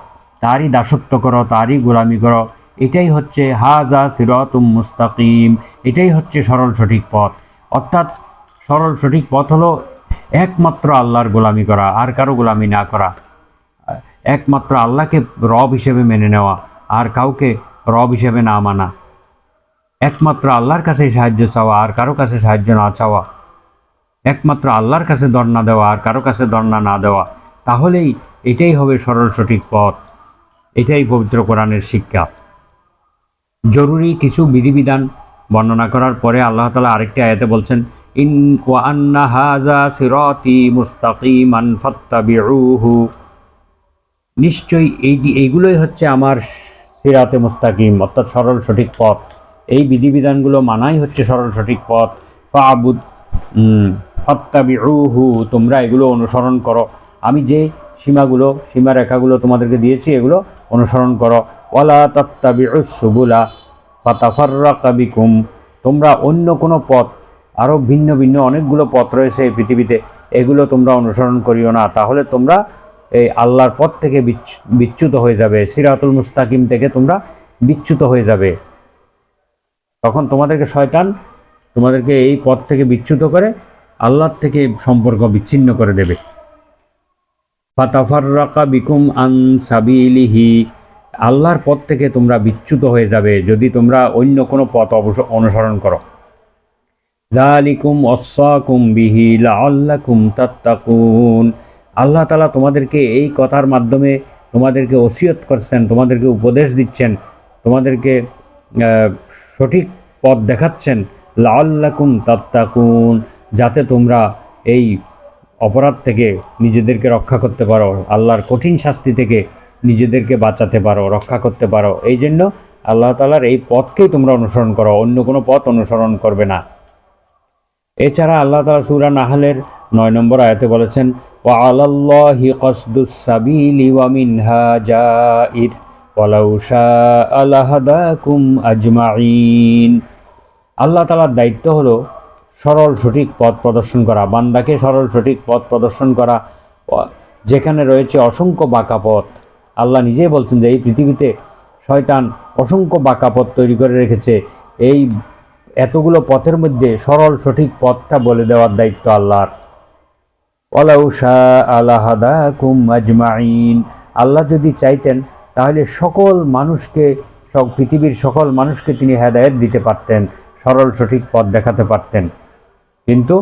তারই দাসত্ব করো, তারই গোলামি করো, এটাই হচ্ছে হাযা সিরাতুম মুস্তাকিম, এটাই হচ্ছে সরল সঠিক পথ। অর্থাৎ সরল সঠিক পথ হলো একমাত্র আল্লাহর গোলামি করা, আর কারো গোলামি না করা, একমাত্র আল্লাহকে রব হিসেবে মেনে নেওয়া, আর কাউকে রব হিসেবে না মানা। একমাত্র আল্লাহর কাছে সাহায্য চাওয়া, আর কারো কাছে সাহায্য না চাওয়া, একমাত্র আল্লাহর কাছে দরনা দেওয়া আর কারো কাছে দরনা না দেওয়া, তাহলেই এটাই হবে সরল সঠিক পথ। এটাই পবিত্র কোরআনের শিক্ষা। জরুরি কিছু বিধিবিধান বর্ণনা করার পরে আল্লাহ তাআলা আরেকটি আয়াতে বলছেন, ইন ওয়া আন্না হাযা সিরাতি মুস্তাকিমান ফাত্তাবিউহু, নিশ্চয়ই এইগুলোই হচ্ছে আমার সিরাতে মুস্তাকিম, অর্থাৎ সরল সঠিক পথ। এই বিধিবিধানগুলো মানাই হচ্ছে সরল সঠিক পথ। ফাবুদ ফাত্তাবিউহু, তোমরা এগুলো অনুসরণ করো। আমি যে সীমারেখাগুলো তোমাদেরকে দিয়েছি এগুলো অনুসরণ করো। ওয়ালা তাত্তাবিউস সুবুলা ফাতাফাররাকা বিকুম, তোমরা অন্য কোনো পথ, আরও ভিন্ন ভিন্ন অনেকগুলো পথ রয়েছে এই পৃথিবীতে, এগুলো তোমরা অনুসরণ করিও না, তাহলে তোমরা এই আল্লাহর পথ থেকে বিচ্যুত হয়ে যাবে, সিরাতুল মুস্তাকিম থেকে তোমরা বিচ্যুত হয়ে যাবে। তখন তোমাদেরকে শয়তান তোমাদেরকে এই পথ থেকে বিচ্যুত করে আল্লাহর থেকে সম্পর্ক বিচ্ছিন্ন করে দেবে। ফাতাফাররাকা বিকুম আন সাবিলিহি, আল্লাহর পথ থেকে তোমরা বিচ্যুত হয়ে যাবে যদি তোমরা অন্য কোনো পথ অনুসরণ করো। যালিকুম ওয়াসাকুম বিহি লাআল্লাকুম তাত্তাকুন, আল্লাহ তাআলা তোমাদেরকে এই কথার মাধ্যমে তোমাদেরকে ওসিয়ত করছেন, তোমাদেরকে উপদেশ দিচ্ছেন, তোমাদেরকে সঠিক পথ দেখাচ্ছেন। লাআল্লাকুম তাত্তাকুন, যাতে তোমরা এই অপরাধ থেকে নিজেদেরকে রক্ষা করতে পারো, আল্লাহর কঠিন শাস্তি থেকে নিজেদেরকে বাঁচাতে পারো, রক্ষা করতে পারো। এই জন্য আল্লাহ তাআলার এই পথকেই তোমরা অনুসরণ করো, অন্য কোনো পথ অনুসরণ করবে না। এছাড়া আল্লাহ তাআলা সূরা নাহলের 9 নম্বর আয়াতে বলেছেন, ওয়া আলাল্লাহি কসদুস সাবিলি ওয়া মিনহা জাইর ওয়ালাউ শাআ লাহাদাকুম আজমাইন, আল্লাহ তাআলার দায়িত্ব হলো সরল সঠিক পথ প্রদর্শন করা, বান্দাকে সরল সঠিক পথ প্রদর্শন করা, যেখানে রয়েছে অসংখ্য বাঁকা পথ। আল্লাহ নিজেই বলছেন যে এই পৃথিবীতে শয়তান অসংখ্য বাঁকা পথ তৈরি করে রেখেছে, এই এতগুলো পথের মধ্যে সরল সঠিক পথটা বলে দেওয়ার দায়িত্ব আল্লাহর। ওয়ালাউ শাআ লাহাদাকুম আজমাইন, আল্লাহ যদি চাইতেন তাহলে পৃথিবীর সকল মানুষকে তিনি হেদায়েত দিতে পারতেন, সরল সঠিক পথ দেখাতে পারতেন। কিন্তু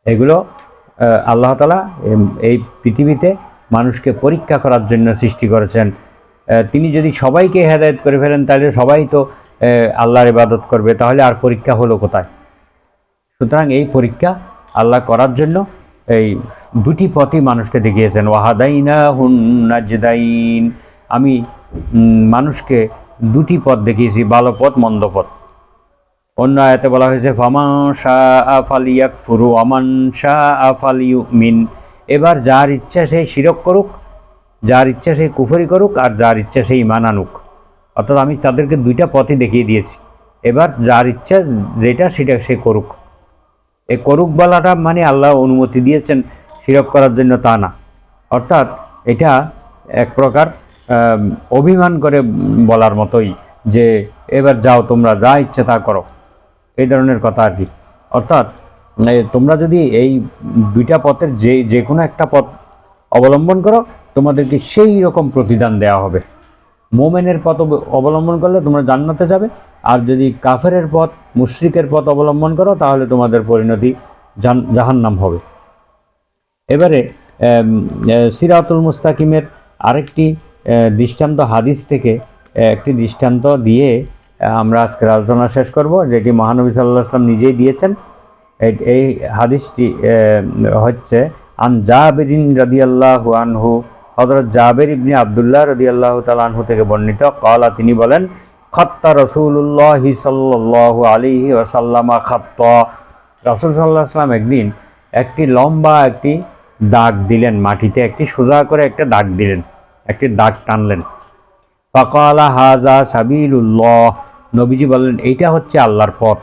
এগুলো আল্লাহ তাআলা এই পৃথিবীতে মানুষকে পরীক্ষা করার জন্য সৃষ্টি করেছেন। তিনি যদি সবাইকে হেদায়েত করে ফেলেন তাহলে সবাই তো আল্লাহর ইবাদত করবে, তাহলে আর পরীক্ষা হলো কোথায়? সুতরাং এই পরীক্ষা আল্লাহ করার জন্য এই দুটি পথই মানুষকে দেখিয়েছেন। ওয়াহাদাইনাহুন নাজদাইন, আমি মানুষকে দুটি পথ দেখিয়েছি, ভালো পথ মন্দ পথ। অন্য আয়াতে বলা হয়েছে, ফামান শাআ ফালিয়াকফুরু ওয়া মান শাআ ফালিয়ুমিন, এবার যার ইচ্ছা সে শিরক করুক, যার ইচ্ছা সে কুফরি করুক, আর যার ইচ্ছা সে ঈমান আনুক। অর্থাৎ আমি তাদেরকে দুইটা পথই দেখিয়ে দিয়েছি, এবার যার ইচ্ছা সেটা সে করুক। এই করুক বলাটা মানে আল্লাহ অনুমতি দিয়েছেন শিরক করার জন্য তা না, অর্থাৎ এটা এক প্রকার অভিমান করে বলার মতোই যে এবার যাও তোমরা যা ইচ্ছে তা করো, এই ধরনের কথা আর কি। অর্থাৎ তোমরা যদি এই দুইটা পথের যে কোনো একটা পথ অবলম্বন করো তোমাদেরকে সেই রকম প্রতিদান দেওয়া হবে। মোমেনের পথ অবলম্বন করলে তোমরা জান্নাতে যাবে, আর যদি কাফেরের পথ মুশরিকের পথ অবলম্বন করো তাহলে তোমাদের পরিণতি জাহান্নাম হবে। এবারে সিরাতুল মুস্তাকিমের আরেকটি দৃষ্টান্ত হাদিস থেকে একটি দৃষ্টান্ত দিয়ে আমরা আজকের আলোচনা শেষ করব, যেটি মহানবী সাল্লাল্লাহু আলাইহি ওয়াসাল্লাম নিজেই দিয়েছেন। এই হাদিসটি হচ্ছে আন জাবিরিন রাদিয়াল্লাহু আনহু, হযরত জাবির ইবনে আব্দুল্লাহ রাদিয়াল্লাহু তাআলা আনহু থেকে বর্ণিত, ক্বালা, তিনি বলেন, খাত্তা রাসূলুল্লাহ সাল্লাল্লাহু আলাইহি ওয়াসাল্লাম খাত্তা, রাসূল সাল্লাল্লাহু আলাইহি ওয়াসাল্লাম একদিন একটি লম্বা একটি দাগ দিলেন, মাটিতে একটি সোজা করে একটা দাগ দিলেন, একটি দাগ টানলেন। ফাকালা হাযা সাবিলুল্লাহ, নবীজি বললেন এইটা হচ্ছে আল্লাহর পথ,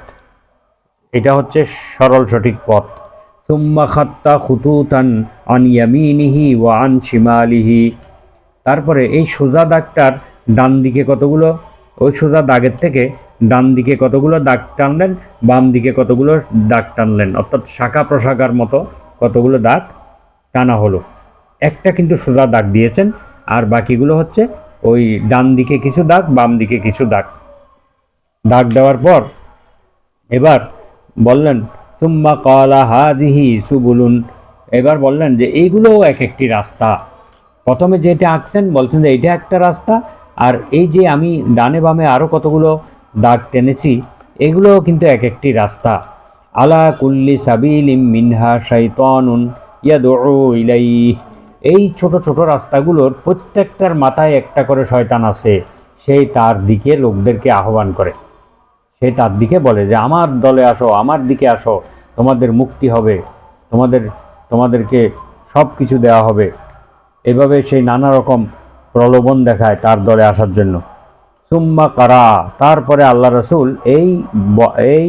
এটা হচ্ছে সরল সঠিক পথ। সুম্মা খাত্তা খুতুতান আন ইয়ামিনিহি ওয়া আন শিমালিহি, তারপরে এই সোজা দাগটার ডান দিকে কতগুলো, ওই সোজা দাগের থেকে ডান দিকে কতগুলো দাগ টানলেন, বাম দিকে কতগুলো দাগ টানলেন, অর্থাৎ শাখা প্রশাখার মতো কতগুলো দাগ টানা হলো। একটা কিন্তু সোজা দাগ দিয়েছেন, আর বাকিগুলো হচ্ছে ওই ডান দিকে কিছু দাগ, বাম দিকে কিছু দাগ। দাগ দেওয়ার পর এবার বললেন সুম্মা ক্বালা হাযিহি সুবুলুন, এবার বললেন যে এইগুলোও এক একটি রাস্তা। প্রথমে যেটা আঁকছেন বলছেন যে এটা একটা রাস্তা, আর এই যে আমি ডানে বামে আরও কতগুলো দাগ টেনেছি এগুলোও কিন্তু এক একটি রাস্তা। আলা কুল্লি সাবিলিম মিনহা শাইতানুন ইয়াদউ ইলাইহি, এই ছোট ছোট রাস্তাগুলোর প্রত্যেকটার মাথায় একটা করে শয়তান আছে, সেই তার দিকে লোকদেরকে আহ্বান করে, সে তার দিকে বলে যে আমার দলে আসো, আমার দিকে আসো, তোমাদের মুক্তি হবে, তোমাদেরকে সব কিছু দেওয়া হবে। এভাবে সেই নানা রকম প্রলোভন দেখায় তার দলে আসার জন্য। সুম্মা কারা, তারপরে আল্লাহ রসুল এই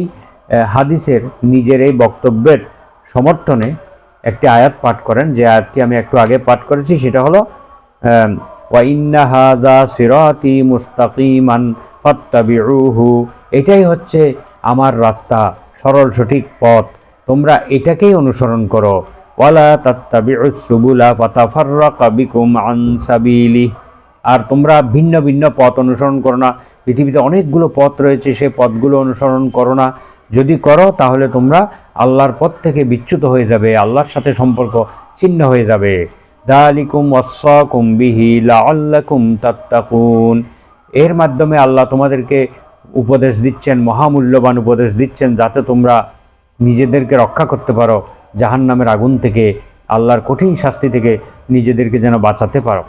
হাদিসের নিজের এই বক্তব্যের সমর্থনে একটি আয়াত পাঠ করেন, যে আয়াতটি আমি একটু আগে পাঠ করেছি, সেটা হলো ওয়া ইন্না হাযা সিরাতি মুস্তাকিমান ফাত্তাবিউহু, এটাই হচ্ছে আমার রাস্তা, সরল সঠিক পথ, তোমরা এটাকেই অনুসরণ করো। ওয়ালা তাত্তাবিউস সুবুলা ফাতাফাররাকা বিকুম আন সাবিলি, আর তোমরা ভিন্ন ভিন্ন পথ অনুসরণ করো না, পৃথিবীতে অনেকগুলো পথ রয়েছে, সেই পথগুলো অনুসরণ করো না। যদি করো তাহলে তোমরা আল্লাহর পথ থেকে বিচ্যুত হয়ে যাবে, আল্লাহর সাথে সম্পর্ক ছিন্ন হয়ে যাবে। যালিকুম ওয়াসাকুম বিহি লাআল্লাকুম তাত্তাকুন, এর মাধ্যমে আল্লাহ তোমাদেরকে উপদেশ দিচ্ছেন, মহামূল্যবান উপদেশ দিচ্ছেন, যাতে তোমরা নিজেদেরকে রক্ষা করতে পারো জাহান্নামের আগুন থেকে, আল্লাহর কঠিন শাস্তি থেকে নিজেদেরকে যেন বাঁচাতে পারো।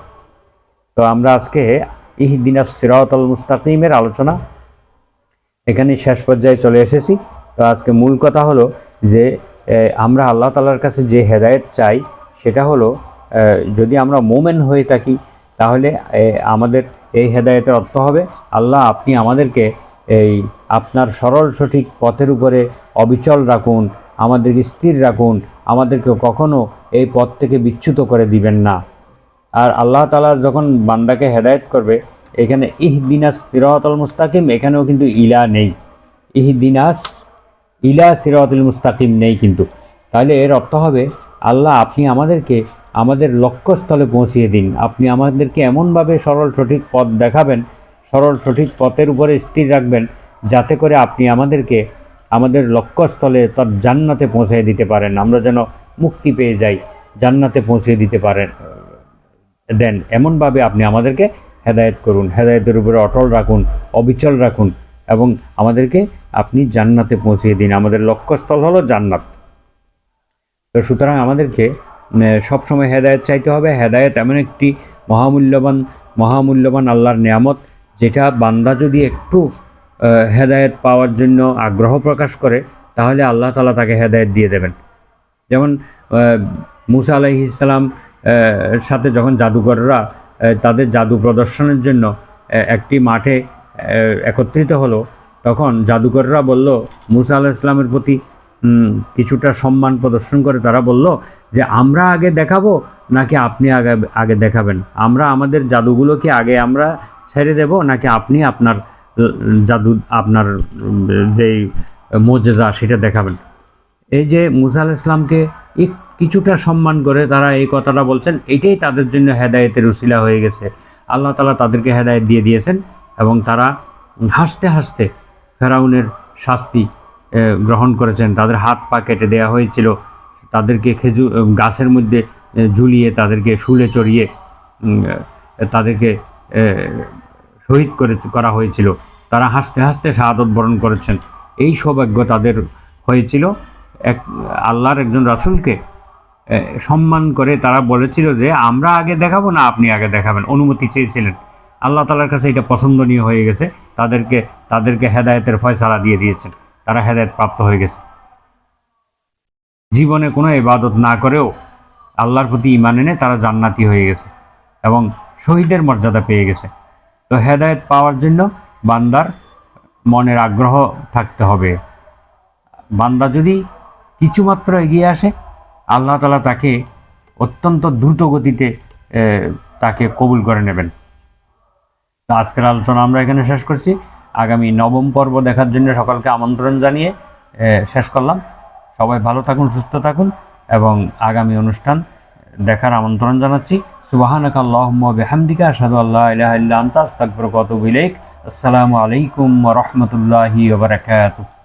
তো আমরা আজকে ইহদিনাস সিরাতাল মুস্তাকিমের আলোচনা এখানে শেষ পর্যায়ে চলে এসেছি। তো আজকে মূল কথা হলো যে আমরা আল্লাহ তাআলার কাছে যে হেদায়েত চাই সেটা হলো, যদি আমরা মোমেন হয়ে থাকি তাহলে আমাদের এই হেদায়েতের অর্থ হবে আল্লাহ আপনি আমাদেরকে এই আপনার সরল সঠিক পথের উপরে অবিচল রাখুন, আমাদেরকে স্থির রাখুন, আমাদেরকে কখনো এই পথ থেকে বিচ্যুত করে দিবেন না। আর আল্লাহ তাআলা যখন বান্দাকে হেদায়েত করবে, এখানে ইহদিনাস সিরাতাল মুস্তাকিম, এখানেও কিন্তু ইলা নেই, ইহদিনাস ইলা সিরাতাল মুস্তাকিম নেই কিন্তু। তাহলে এর অর্থ হবে আল্লাহ আপনি আমাদেরকে আমাদের লক্ষ্যস্থলে পৌঁছিয়ে দিন, আপনি আমাদেরকে এমনভাবে সরল সঠিক পথ দেখাবেন, সরল সঠিক পথের উপরে স্থির রাখবেন, যাতে করে আপনি আমাদেরকে আমাদের লক্ষ্যস্থলে তার জান্নাতে পৌঁছে দিতে পারেন, আমরা যেন মুক্তি পেয়ে যাই, জান্নাতে পৌঁছে দিতে পারেন দেন, এমনভাবে আপনি আমাদেরকে হেদায়েত করুন, হেদায়েতের উপরে অটল রাখুন, অবিচল রাখুন, এবং আমাদেরকে আপনি জান্নাতে পৌঁছিয়ে দিন, আমাদের লক্ষ্যস্থল হলো জান্নাত। তো সুতরাং আমাদেরকে সবসময় হেদায়েত চাইতে হবে। হেদায়েত এমন একটি মহামূল্যবান আল্লাহর নেয়ামত, যেটা বান্দা যদি একটু হেদায়েত পাওয়ার জন্য আগ্রহ প্রকাশ করে তাহলে আল্লাহ তাআলা তাকে হেদায়েত দিয়ে দেবেন। যেমন মুসা আলাইহিস সালাম সাথে যখন জাদুকররা তাদের জাদু প্রদর্শনের জন্য একটি মাঠে একত্রিত হলো, তখন জাদুকররা বলল মুসা আলাইহিস সালামের প্রতি কিছুটা সম্মান প্রদর্শন করে তারা বলল যে আমরা আগে দেখাবো নাকি আপনি আগে দেখাবেন, আমরা আমাদের জাদুগুলোকে আগে আমরা ছেড়ে দেব নাকি আপনি আপনার জাদু, আপনার যেই মুজেজা সেটা দেখাবেন। এই যে মুসা আলাইহিস সালামকে কিছুটা সম্মান করে তারা এই কথাটা বলছেন, এটাই তাদের জন্য হেদায়েতের উসিলা হয়ে গেছে। আল্লাহ তাআলা তাদেরকে হেদায়েত দিয়ে দিয়েছেন এবং তারা হাসতে হাসতে ফেরাউনের শাস্তি গ্রহণ করেছেন। তাদের হাত পা কেটে দেওয়া হয়েছিল, তাদেরকে খেজুর গাছের মধ্যে ঝুলিয়ে, তাদেরকে শুলে চড়িয়ে তাদেরকে শহীদ করা হয়েছিল। তারা হাসতে হাসতে শাহাদত বরণ করেছেন। এই সৌভাগ্য তাদের হয়েছিল। আল্লাহর একজন রাসূলকে সম্মান করে তারা বলেছিল যে আমরা আগে দেখাবো না আপনি আগে দেখাবেন, অনুমতি চেয়েছিলেন। আল্লাহ তাআলার কাছে এটা পছন্দনীয় হয়ে গেছে, তাদেরকে হেদায়েতের ফয়সালা দিয়ে দিয়েছেন, তারা হেদায়েত প্রাপ্ত হয়ে গেছে। জীবনে কোনো ইবাদত না করেও আল্লাহর প্রতি ঈমান এনে তারা জান্নাতি হয়ে গেছে এবং শহীদের মর্যাদা পেয়ে গেছে। তো হেদায়েত পাওয়ার জন্য বান্দার মনের আগ্রহ থাকতে হবে। বান্দা যদি কিছুমাত্র এগিয়ে আসে, আল্লাহ তাআলা তাকে অত্যন্ত দ্রুত গতিতে তাকে কবুল করে নেবেন। তো আজকের আলোচনা আমরা এখানে শেষ করছি। আগামী 9ম পর্ব দেখার জন্য সকলকে আমন্ত্রণ জানিয়ে শেষ করলাম। সবাই ভালো থাকুন, সুস্থ থাকুন এবং আগামী অনুষ্ঠান দেখার আমন্ত্রণ জানাচ্ছি। সুবহানাকা আল্লাহুম্মা ওয়া বিহামদিকা আশহাদু আল্লা ইলাহা ইল্লা আনতা আস্তাগফিরুকা ওয়া আতুবু ইলাইক। আসসালামু আলাইকুম ওয়া রাহমাতুল্লাহি ওয়া বারাকাতুহু।